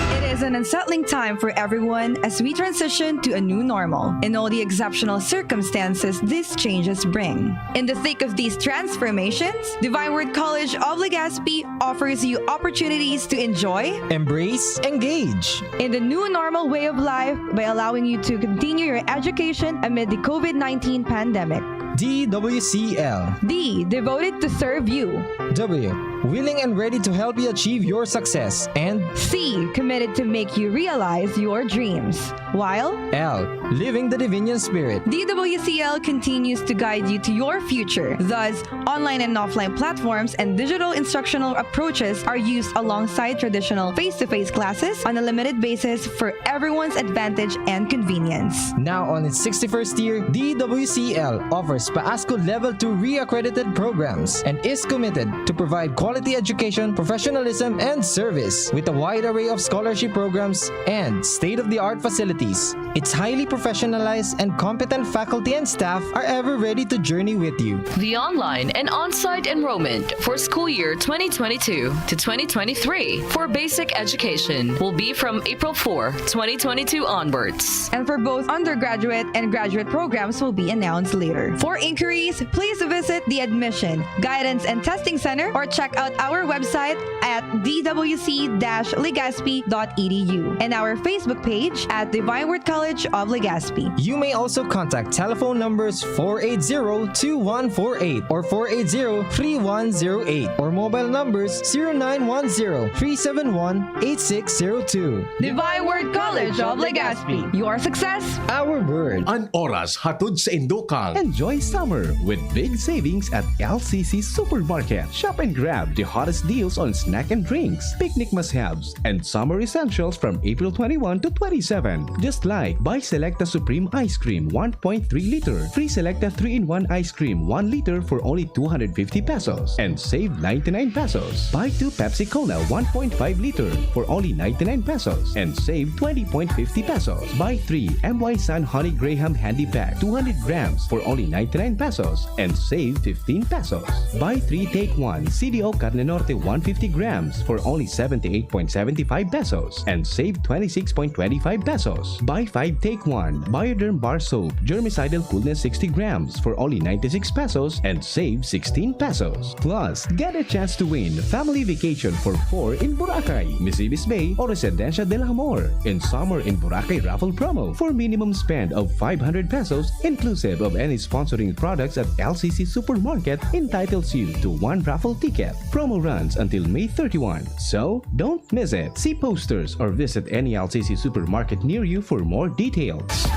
It is an unsettling time for everyone as we transition to a new normal and all the exceptional circumstances these changes bring. In the thick of these transformations, Divine Word College of Legazpi offers you opportunities to enjoy, embrace, engage in the new normal way of life by allowing you to continue your education amid the COVID-19 pandemic. DWCL. D, devoted to serve you. W, willing and ready to help you achieve your success. And C, committed to make you realize your dreams. While L, living the Divinian spirit. DWCL continues to guide you to your future. Thus, online and offline platforms and digital instructional approaches are used alongside traditional face-to-face classes on a limited basis for everyone's advantage and convenience. Now on its 61st year, DWCL offers PAASCO Level 2 re-accredited programs and is committed to provide quality education, professionalism, and service with a wide array of scholarship programs and state-of-the-art facilities. Its highly professionalized and competent faculty and staff are ever ready to journey with you. The online and on-site enrollment for school year 2022 to 2023 for basic education will be from April 4, 2022 onwards. And for both undergraduate and graduate programs will be announced later. For inquiries, please visit the Admission, Guidance and Testing Center or check out our website at dwc-legazpi.edu and our Facebook page at Divine Word College of Legazpi. You may also contact telephone numbers 480-2148 or 480-3108 or mobile numbers 0910-371-8602. Divine Word College of Legazpi. Your success, our word. An oras hatod sa Indokang. Enjoy summer with big savings at LCC Supermarket. Shop and grab the hottest deals on snack and drinks, picnic must-haves, and summer essentials from April 21 to 27. Just like buy Selecta Supreme Ice Cream 1.3 liter, free Selecta 3-in-1 Ice Cream 1 liter for only 250 pesos and save 99 pesos. Buy 2 Pepsi Cola 1.5 liter for only 99 pesos and save 20.50 pesos. Buy 3 MY Sun Honey Graham Handy Pack 200 grams for only 99 pesos and save 15 pesos. Buy 3 Take 1 CDO Carne Norte 150 grams for only 78.75 pesos and save 26.25 pesos. Buy 5 Take 1 Bioderm Bar Soap Germicidal Coolness 60 grams for only 96 pesos and save 16 pesos. Plus, get a chance to win family vacation for 4 in Boracay, Misibis Bay, or Residencia del Amor in Summer in Boracay raffle promo for minimum spend of 500 pesos inclusive of any sponsoring products at LCC Supermarket entitles you to 1 raffle ticket. Promo runs until May 31, so don't miss it. See posters or visit any LCC Supermarket near you for more details.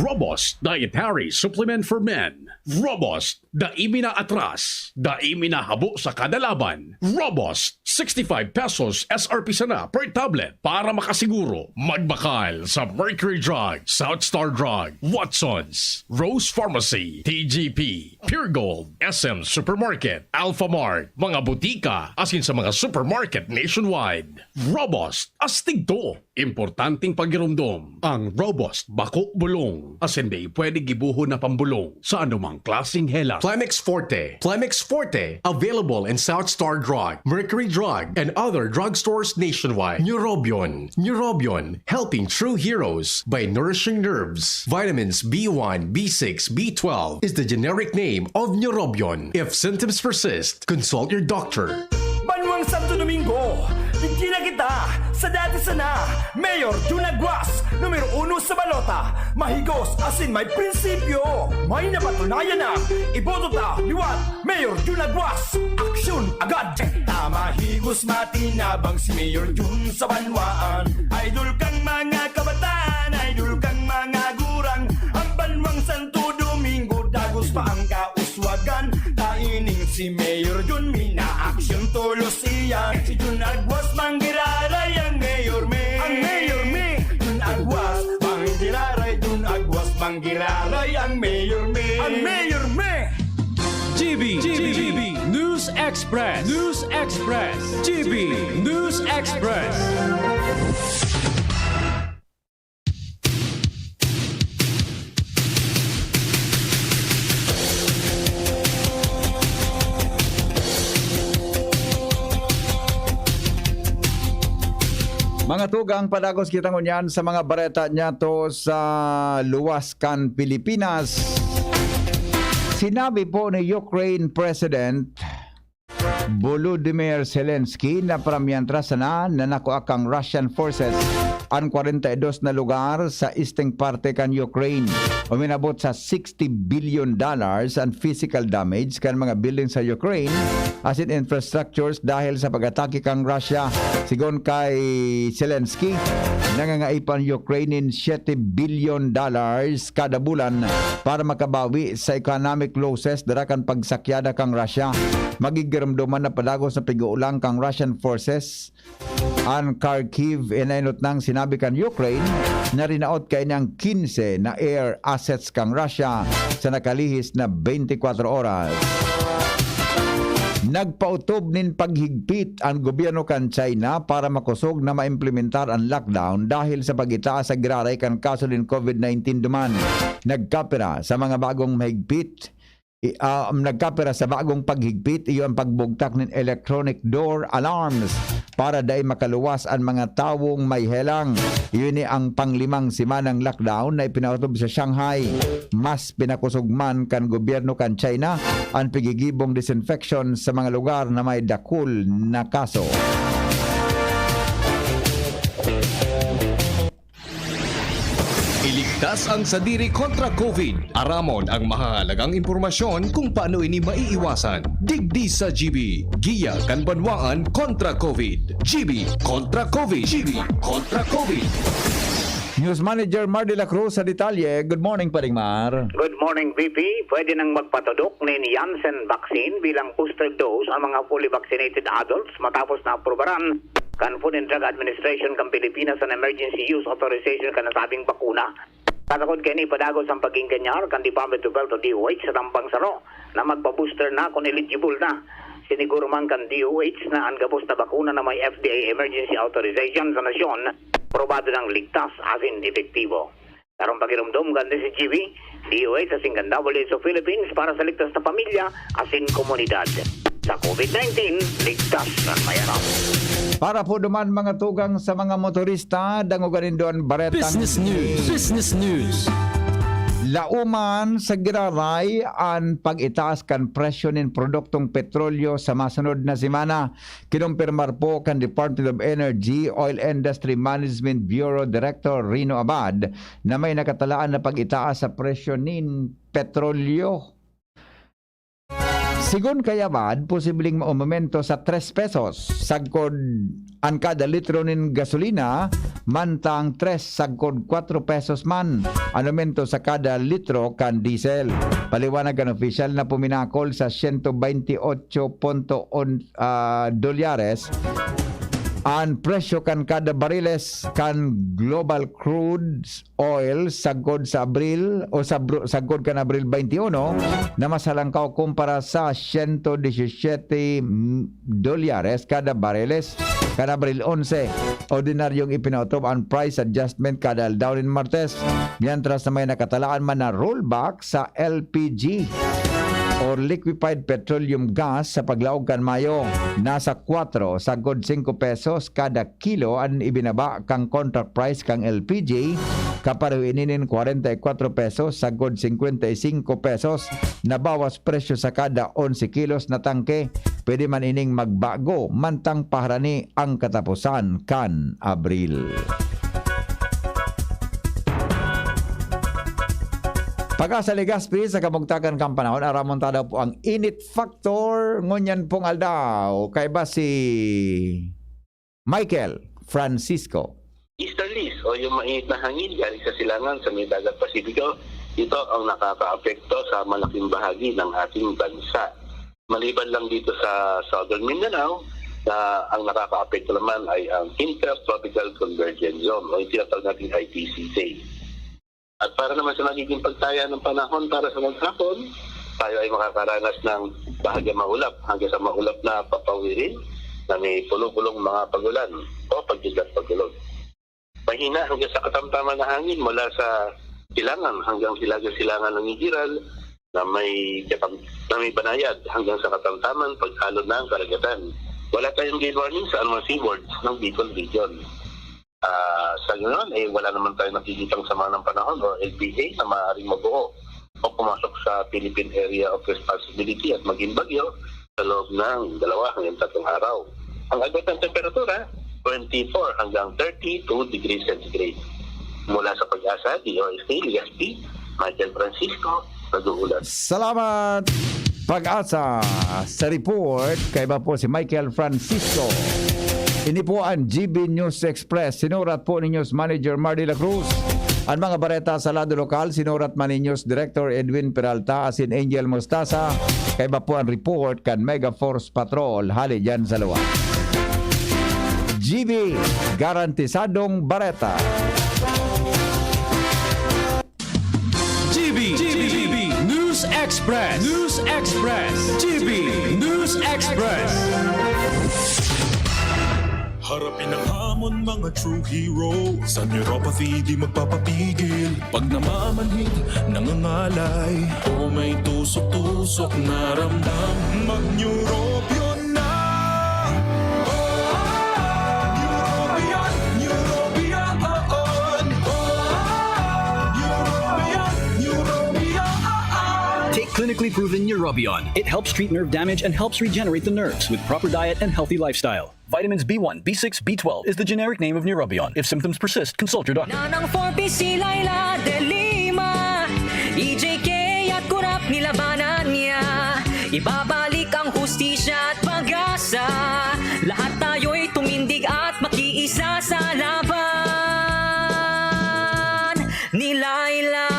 Robust Dietary Supplement for Men. Robust, daimi na atras, daimi na habo sa kada laban. Robust, 65 pesos SRP sana per tablet para makasiguro. Magbakal sa Mercury Drug, South Star Drug, Watsons, Rose Pharmacy, TGP, Pure Gold, SM Supermarket, Alpha Mart, mga butika, asin sa mga supermarket nationwide. Robust, astig to. Importanteng pagirumdom. Ang Robust Bako Bulong. Asin di pwede gibuho na pambulong sa anumang klaseng hela. Plemex Forte. Plemex Forte. Available in South Star Drug, Mercury Drug, and other drugstores nationwide. Neurobion. Neurobion. Helping true heroes by nourishing nerves. Vitamins B1, B6, B12 is the generic name of Neurobion. If symptoms persist, consult your doctor. Banwang Santo Domingo, hindi na kita sa dati sana. Mayor Jun Aguas, numero 1 sa balota. Mahigos asin may prinsipyo. May napatunayan na. Iboto ta, liwat. Mayor Jun Aguas, aksyon agad. Tama higos matinabang si Mayor Jun sa banwaan. Idol kang mga kabataan, idol kang mga gurang. Ang Banwang Santo Domingo, dagos pa ang kauswagan. Taining si Mayor Jun, mina-aksyon tulos iyan. Si Jun Aguas, manggiraray ang Mayor Me. Ang Mayor Me, Jun Aguas, manggiraray. Jun Aguas, manggiraray ang Mayor Me. Ang Mayor Me. GB News Express. News Express. GB News Express. Mga tugang padagos kita ngunyan sa mga bareta niya to sa Luwascan, Pilipinas. Sinabi po ni Ukraine President Volodymyr Zelensky na pramyantrasa na nakuha kang Russian forces ang 42 na lugar sa easteng parte kan Ukraine. Uminabot sa $60 billion ang physical damage kan mga buildings sa Ukraine as in infrastructures dahil sa pag-atake kang Russia. Sigon kay Zelensky, nangangaipan Ukrainian $7 billion kada bulan para makabawi sa economic losses dara kan pagsakyada kang Russia. Magigiramduman na padagos na piguulang kang Russian forces ang Kharkiv. Inainot nang sinabi kan Ukraine na rinaot kay niyang 15 na air assets kang Russia sa nakalihis na 24 oras. Nagpautob nin paghigpit ang gobyerno kan China para makusog na maimplementar ang lockdown dahil sa pagitaas sa giraray kan kaso ng COVID-19 duman. Nagkapira sa mga bagong mahigpit. Nagkapira sa bagong paghigpit iyo ang pagbugtak ng electronic door alarms para dai makaluwas ang mga tawong may helang. Iyon ni ang panglimang simanang lockdown na ipinautob sa Shanghai. Mas pinakusugman kan gobyerno kan China ang pigigibong disinfection sa mga lugar na may dakul na kaso. Iligtas ang sadiri kontra COVID. Aramon ang mahalagang impormasyon kung paano ini maiiwasan. Digdi sa GB. Giya kan banwaan kontra COVID. GB kontra COVID. GB kontra COVID. News Manager Mar de la Cruz sa detalye. Good morning, Paringmar. Good morning, VP. Pwede nang magpatudok ni Janssen vaccine bilang booster dose ang mga fully vaccinated adults matapos na aprobaran kan Food and Drug Administration ng Pilipinas ang emergency use authorization kan nasabing bakuna. Katakot kini padagos ang paging kanyar kan Department of Health o DOH sa Tampang Saro na magpa-booster na kung eligible na. Siniguro man kan DOH na ang gabos na bakuna na may FDA emergency authorization sa nasyon, probado ng ligtas asin epektibo. Karong pakiramdom ganda si GB, DOH asing WHO Philippines para sa ligtas na pamilya asin komunidad. Sa COVID-19, ligtas ng mayanap. Para po duman mga tugang sa mga motorista, danguganin doon baretang Business News. Business News. Lauman sa giraray ang pag-itaas kan presyo ng produktong petrolyo sa masunod na semana. Kinumpirmar po kan Department of Energy Oil Industry Management Bureau Director Rino Abad na may nakatalaan na pag-itaas sa presyo ng petrolyo. Sigon kay Abad, posibleng maumemento sa 3 pesos sagkod ang kada litro ng gasolina, mantang 3 sagkod 4 pesos man aumento sa kada litro kan diesel. Paliwanag ang opisyal na puminakol sa 128 dolyares ang presyo kan kada bariles kan global crude oil sagod sa Abril o sagod kan Abril 21 na masalangkaw kumpara sa 117 dolyares kada bariles kan Abril 11. Ordinaryong ipinautob ang price adjustment kada aldaw ng Martes, mientras na may nakatalaan man na rollback sa LPG or liquefied petroleum gas sa paglaog kan Mayo. Nasa 4 sagod 5 pesos kada kilo ang ibinaba kang contract price kang LPG, kapareho ininin 44 pesos sagod 55 pesos. Nabawas presyo sa kada 11 kilos na tangke. Pwede man ining magbago mantang paharani ang katapusan kan Abril. Pagka sa Legazpi sa kamugtakan kang panahon, aramontada po ang init factor ngunyan pong aldaw. Kay ba si Michael Francisco? Easterlies o yung mainit na hangin galing sa silangan sa may dagat Pasipiko, ito ang nakaka-apekto sa malaking bahagi ng ating bansa. Maliban lang dito sa Southern Mindanao, ang nakaka-apekto naman ay ang Intertropical Convergence Zone o yung tinatawag natin ITCZ. At para naman sa magiging pagtaya ng panahon para sa maghapon, tayo ay makakaranas ng bahagya maulap hanggang sa maulap na papawirin na may pulo-pulong mga pagulan o pagdilat-pagulog. Mahina hanggang sa katamtaman na hangin mula sa silangan hanggang silagan-silangan ng Igiral na may banayad hanggang sa katamtaman paghalod na ang karagatan. Wala tayong gale warning sa anumang seaboards ng Bicol Region. Sa ganoon, wala naman tayo nakikitang sama ng panahon o LPA na maaaring mabuo o pumasok sa Philippine Area of Responsibility at maging bagyo sa loob ng 2 hanggang 3 araw. Ang agad ng temperatura, 24 hanggang 32 degrees centigrade. Mula sa Pag-asa, DOST, Legazpi, Michael Francisco, nag-uulat. Salamat, Pag-asa. Sa report, kaiba po si Michael Francisco. Ini po ang GB News Express. Sinurat po ni News Manager Mardy La Cruz. Ang mga bareta sa lado lokal, sinurat man ni News Director Edwin Peralta asin Angel Mostasa. Kaiba po ang report kan Mega Force Patrol hali dyan sa luwa. GB, garantisadong bareta. GB News Express. GB News Express. Harapin ang hamon, mga true hero. Sa neuropathy di magpapapigil. Pag namamanhid, nangangalay, o may tusok-tusok na ramdam, mag-neurobion na. Neurobion on. Take clinically proven Neurobion. It helps treat nerve damage and helps regenerate the nerves with proper diet and healthy lifestyle. Vitamins B1, B6, B12 is the generic name of Neurobion. If symptoms persist, consult your doctor. Nanang 4P si Laila de Lima, EJK at kurap nilabanan niya. Ibabalik ang hustisya at pag-asa. Lahat tayo'y tumindig at makiisa sa laban ni Laila.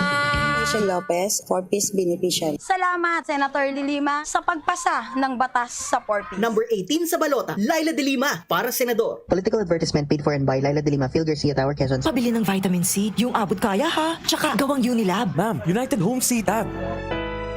Lopez, 4Ps beneficiary. Salamat, Senator De Lima, sa pagpasa ng batas sa 4Ps. Number 18 sa balota, Laila De Lima, para senador. Political advertisement paid for and by Laila De Lima, Phil Garcia, Tower, Quezon. Pabili ng vitamin C, yung abot kaya ha. Tsaka gawang Unilab. Ma'am, United Home C-Tab.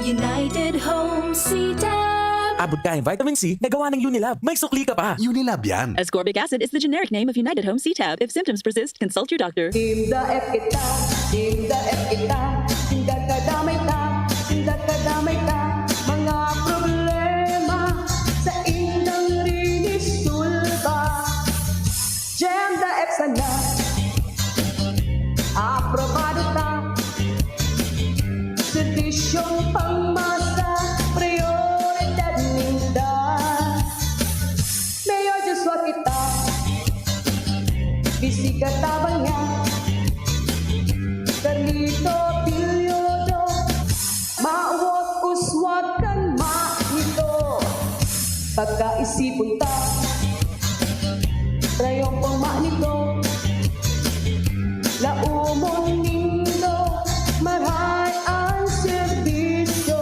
United Home C-Tab. Abot kaya vitamin C, nagawa ng Unilab. May sukli ka pa. Unilab yan. Ascorbic acid is the generic name of United Home C-Tab. If symptoms persist, consult your doctor. Tinda F kita, tinda F kita, tinda kadamay ka, tinda kadamay ka, mga problema sa indang rinis tulba. Genda F sana, aprobado ta, sedisyong pangmasa, prioridad ninda. Mayor Joshua kita, bisika tabang niya, Carlito Pilyodo, mawag uswag kan maito. Pagkaisipon ta, trayong pangmanito, laumon nindo, maray ang serbisyo.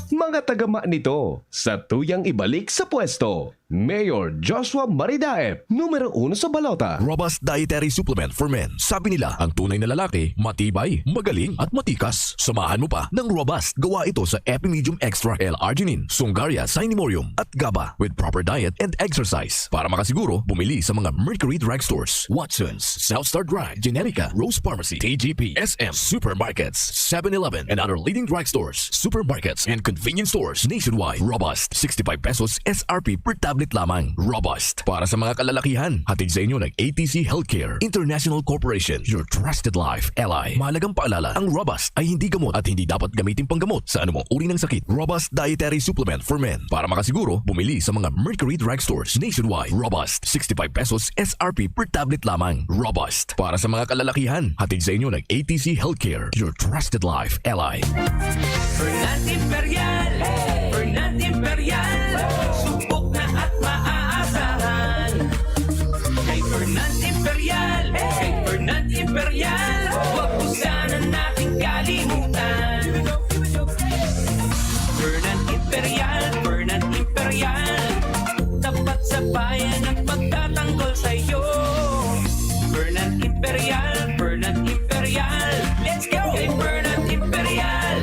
Mga tagama nito, sa tuyang ibalik sa pwesto, Mayor Joshua Maridaep, numero 1 sa balota. Robust Dietary Supplement for Men. Sabi nila, ang tunay na lalaki, matibay, magaling at matikas. Samahan mo pa ng Robust. Gawa ito sa Epimedium Extra L-Arginine, Sungaria Cinnamomum at GABA with proper diet and exercise. Para makasiguro, bumili sa mga Mercury Drugstores, Watson's, Southstar Drug, Generica, Rose Pharmacy, TGP, SM, Supermarkets, 7-Eleven, and other leading drugstores, supermarkets, and convenience stores nationwide. Robust, 65 pesos SRP per tablet lamang. Robust. Para sa mga kalalakihan, hatid sa inyo ng ATC Healthcare International Corporation, your trusted life ally. Mahalagang paalala, ang Robust ay hindi gamot at hindi dapat gamitin panggamot sa anumang uri ng sakit. Robust Dietary Supplement for Men. Para makasiguro, bumili sa mga Mercury Drugstores nationwide. Robust, 65 pesos SRP per tablet lamang. Robust. Para sa mga kalalakihan, hatid sa inyo ng ATC Healthcare, your trusted life ally. Fernand Imperial, Fernand Imperial, subok na at maaasahan. Kay Fernand Imperial, kay Fernand Imperial, huwag po sana nating kalimutan. Fernand Imperial, Fernand Imperial, tapat sa bayan at magtatanggol sa'yo. Fernand Imperial, Fernand Imperial, let's go! Kay Fernand Imperial.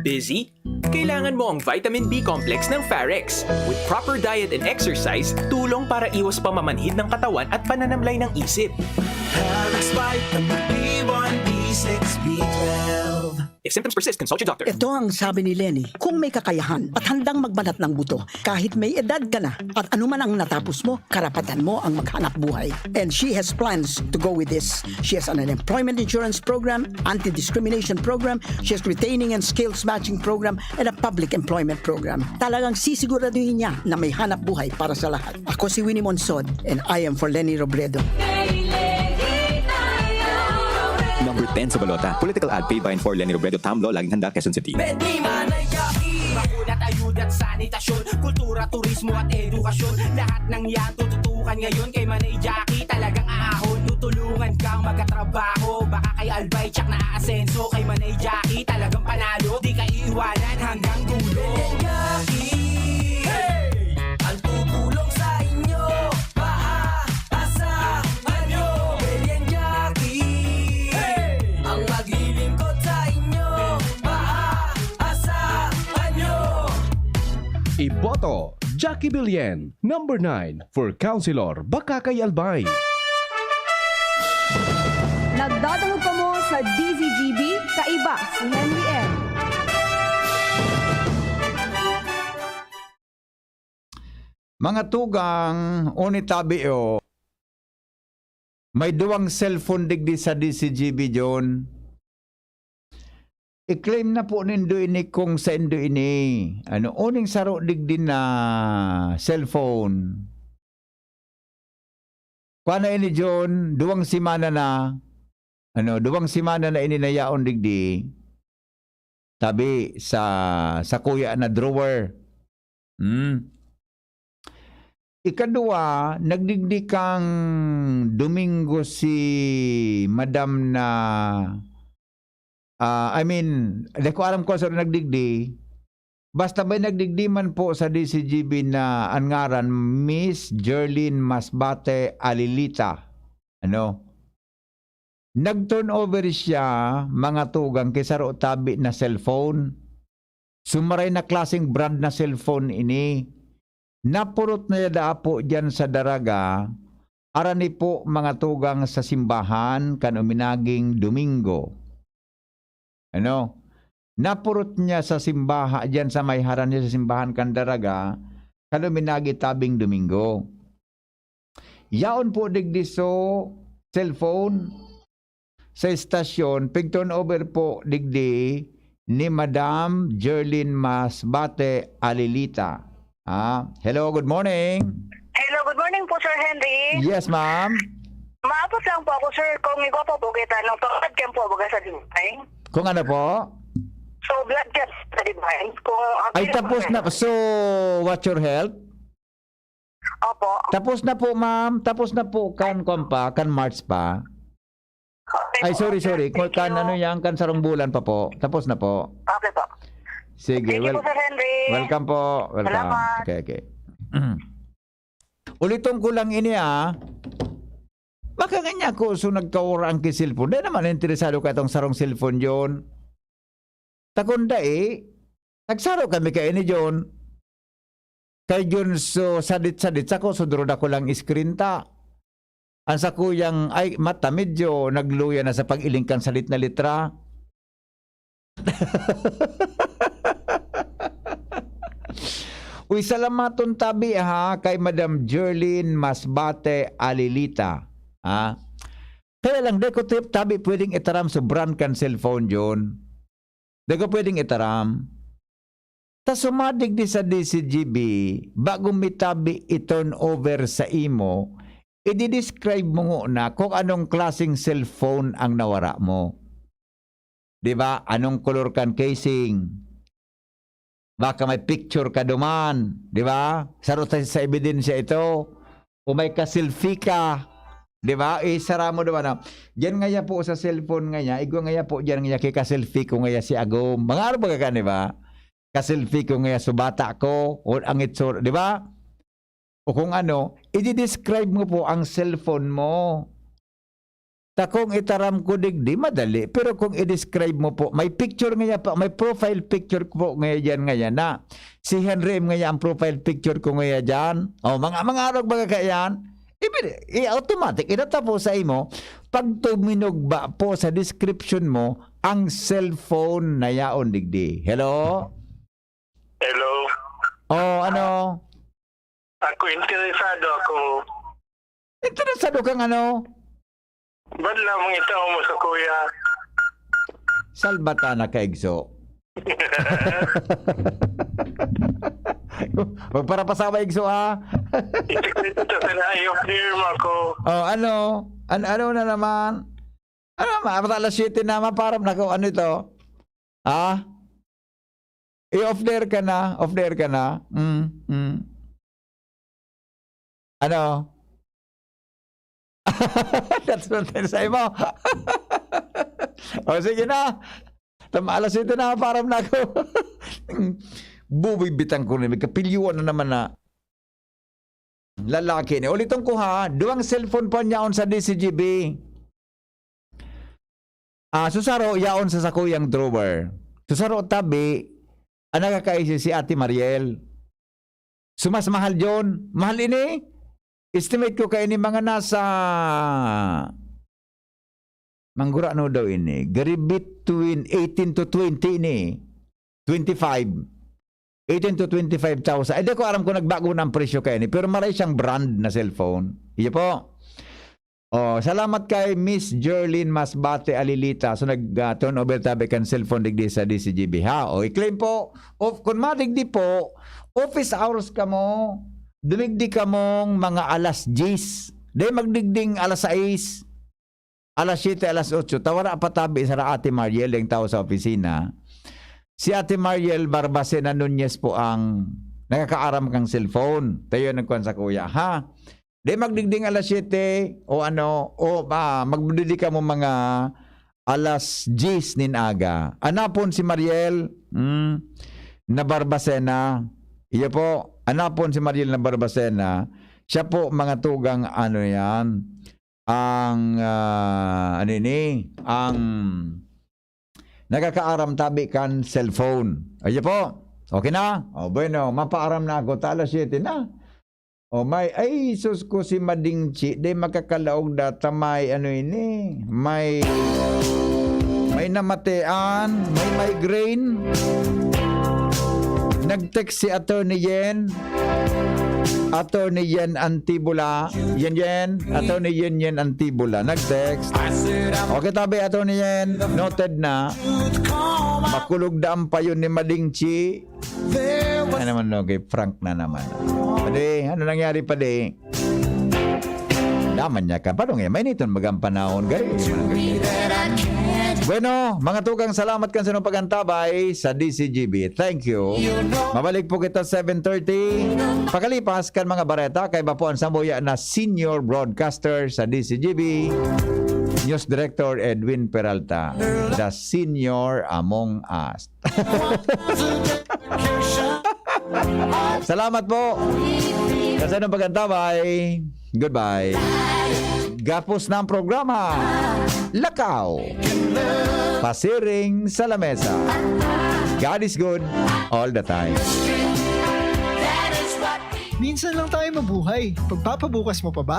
Busy? Kailangan mo ang vitamin B complex ng Farex. With proper diet and exercise, tulong para iwas pamamanhid ng katawan at pananamlay ng isip. Farex Vitamin B1, B6, B12. If symptoms persist, consult your doctor. Ito ang sabi ni Lenny, kung may kakayahan at handang magbanat ng buto, kahit may edad ka na at anuman ang natapos mo, karapatan mo ang maghanap buhay. And she has plans to go with this. She has an unemployment insurance program, anti-discrimination program, she has retaining and skills matching program, and a public employment program. Talagang sisiguraduhin niya na may hanap buhay para sa lahat. Ako si Winnie Monsod, and I am for Lenny Robredo. Number 10 sa balota. Political ad paid by and for Lenny Robredo, Tamlo, laging handa, Quezon City. Makunat, ayuda at sanitasyon, kultura, turismo at edukasyon. Lahat ng yan tututukan ngayon kay Manay Jackie. Talagang ahon, tutulungan kang magkatrabaho. Baka kay Albay, tsak na aasenso. Kay Manay Jackie, talagang panalo. Di ka iiwanan hanggang dulo. Manay Jackie, hey! Ang tutulong sa inyo, maaasahan nyo. Manay Jackie, hey! Ang maglilingkod sa inyo, maaasahan nyo. Iboto, Jackie Bilyen, number 9 for Councilor Bakakay Albay. Nagdadalo pa mo sa DZGB, kaiba si Henry M. Mga tugang, unitabi o, may duwang cellphone digdi sa DCGB John. I-claim na po nindo ini kung sa indo ini. Ano, uning saro digdi na cellphone. Kuana ini John, duwang simana na. Ano, duwang simana na ini nayaon digdi. Tabi sa kuya na drawer. Ikadua, nagdigdi kang Domingo si Madam na di ko alam ko sa nagdigdi. Basta may nagdigdi man po sa DCGB na ang ngaran Miss Jerlyn Masbate Alilita. Ano? Nag-turnover siya mga tugang kisaro tabi na cellphone. Sumaray na klaseng brand na cellphone ini. Napurot na yada po dyan sa daraga. Arani po mga tugang sa simbahan kan uminaging Domingo. Ano? Napurot niya sa simbahan, dyan sa may haran niya sa simbahan kan daraga, kan uminagi tabing Domingo. Yaon po digdi so cellphone sa estasyon, pig turnover po digdi ni Madam Jerlyn Masbate Alilita. Hello, good morning. Hello, good morning po, Sir Henry. Yes, ma'am. Maapos lang po ako, sir, kung ikaw po po kita nung blood camp po baga sa Divine. Kung ano po? So, blood camp sa Divine. Ay, tapos na. So, what's your health? Opo. Tapos na po, ma'am. Tapos na po kan March pa. Okay, ay, sorry. Kan ano yan, kan sarong bulan pa po. Tapos na po. Okay po. Sige. Thank you po, Sir Henry. Welcome po. Welcome. Salamat. Okay. Ulitong ko lang ini Baka kanya ko so nagkaurang ki cellphone. Di naman interesado ka itong sarong cellphone yon. Takunda nagsaro kami kay ini John. Kay John so sadit-sadit ako so durod ako lang screen ta. Ang sa kuyang ay mata medyo nagluya na sa pag-ilingkan salit na litra. Uy, salamaton tabi kay Madam Jerlyn Masbate Alilita. Kaya lang, di ko tabi pwedeng itaram sa brand kan cellphone John. Di ko pwedeng itaram. Ta sumadig di sa DCGB, bago mitabi i-turn over sa imo, i-describe mo na kung anong klaseng cellphone ang nawara mo. Di ba? Anong color kan casing? Baka may picture ka duman. Di ba? Sarot sa ebidensya ito. O may ka-selfie ka. Di ba? Isara mo naman. Diyan ngaya po sa cellphone ngaya. Igo ngaya po diyan ngaya kay ka-selfie ko ngaya si Agom. Mga ano ba ka, di ba? Ka-selfie ko ngaya subata ko. O ang itsura. Di ba? O kung ano, i-describe mo po ang cellphone mo. Ta kung itaram ko digdi, madali. Pero kung i-describe mo po, may picture ngaya pa, may profile picture po ngaya dyan ngaya na. Si Henry M ngaya ang profile picture ko ngaya dyan. O, mga arog baga kayan. automatic inata po sa imo pag tuminog ba po sa description mo ang cellphone na yaon digdi. Hello? Hello. Oh, ano? Ako interesado ako. Interesado kang ano? Ba't lamang itaw mo sa kuya? Salbata na kaigso. Magparapasama igso ha. Ito sa naayok firm ako. Oh, ano? Ano na naman? Ano naman? Alas 7 naman, parang nako, ano ito? Ah? Off there ka na? Off there ka na? Ano? That's what I'm saying mo. O, sige na. Alas 7 na, parang nako. Bubibitang ko na. May kapilyuan na naman na lalaki ni. Ulitin ko ha, duwang cellphone pa niyaon sa DCGB. Susaro, yaon sa sakuyang drawer. Susaro, tabi, nakakaisi si Ate Mariel. Sumas mahal yun. Mahal ini. Estimate ko kayo ni mga nasa manggura no daw ini. Gari between 18 to 20 ini. 25. 18 to 25,000. Hindi ko alam kung nagbago ng presyo kayo ni. Pero maray siyang brand na cellphone. Iya po. Oh, salamat kay Miss Jerlyn Masbate Alilita. So nag-turn over tabi kan cellphone digdi sa DCGB ha. O i-claim po. Kung madigdi po, office hours ka mo, dumigdi ka mong mga alas 10. Di magdigding alas 6, alas 7, alas 8. Tawara pa tabi sa Ate Mariel yung tao sa opisina. Si Ate Mariel Barbacena Nunez po ang nakakaaram kang cellphone. Tayo nagkuhan sa kuya ha. Di magdigding alas 7 o ano, o magdidi ka mo mga alas 10 nin aga. Anapon si Mariel na Barbacena. Iya po, anapon si Mariel na Barbacena. Siya po mga tugang ano yan, ang ang nakakaaram tabi kan cellphone. Iya po, okay na? O bueno, mapaaram na ako, alas 7 na. O may, ay sus ko si Madingchi, di makakalaog data may ano ini, may namatean, may migraine. Nag-text si Attorney Yen Antibula, Attorney Yen Antibula, nag-text. Okay tabi Attorney Yen, noted na. Makulog daan pa yun ni Madingchi. Ano naman okay, Frank na naman. Pade, ano nangyari pade? Daman niya ka. Paano nga? May niton magang panahon. Bueno, mga tugang, salamat kan sa pagantabay sa DCGB. Thank you. Mabalik po kita 7:30. Pakalipas kan mga bareta kay Bapuan Samboya na senior broadcaster sa DCGB. News Director Edwin Peralta, the senior among us. Salamat po. Kasi nung pagantabay. Goodbye. Gapos na ang programa. Lakaw. Pasiring sa lamesa. God is good all the time. Minsan lang tayo mabuhay. Pagpapabukas mo pa ba?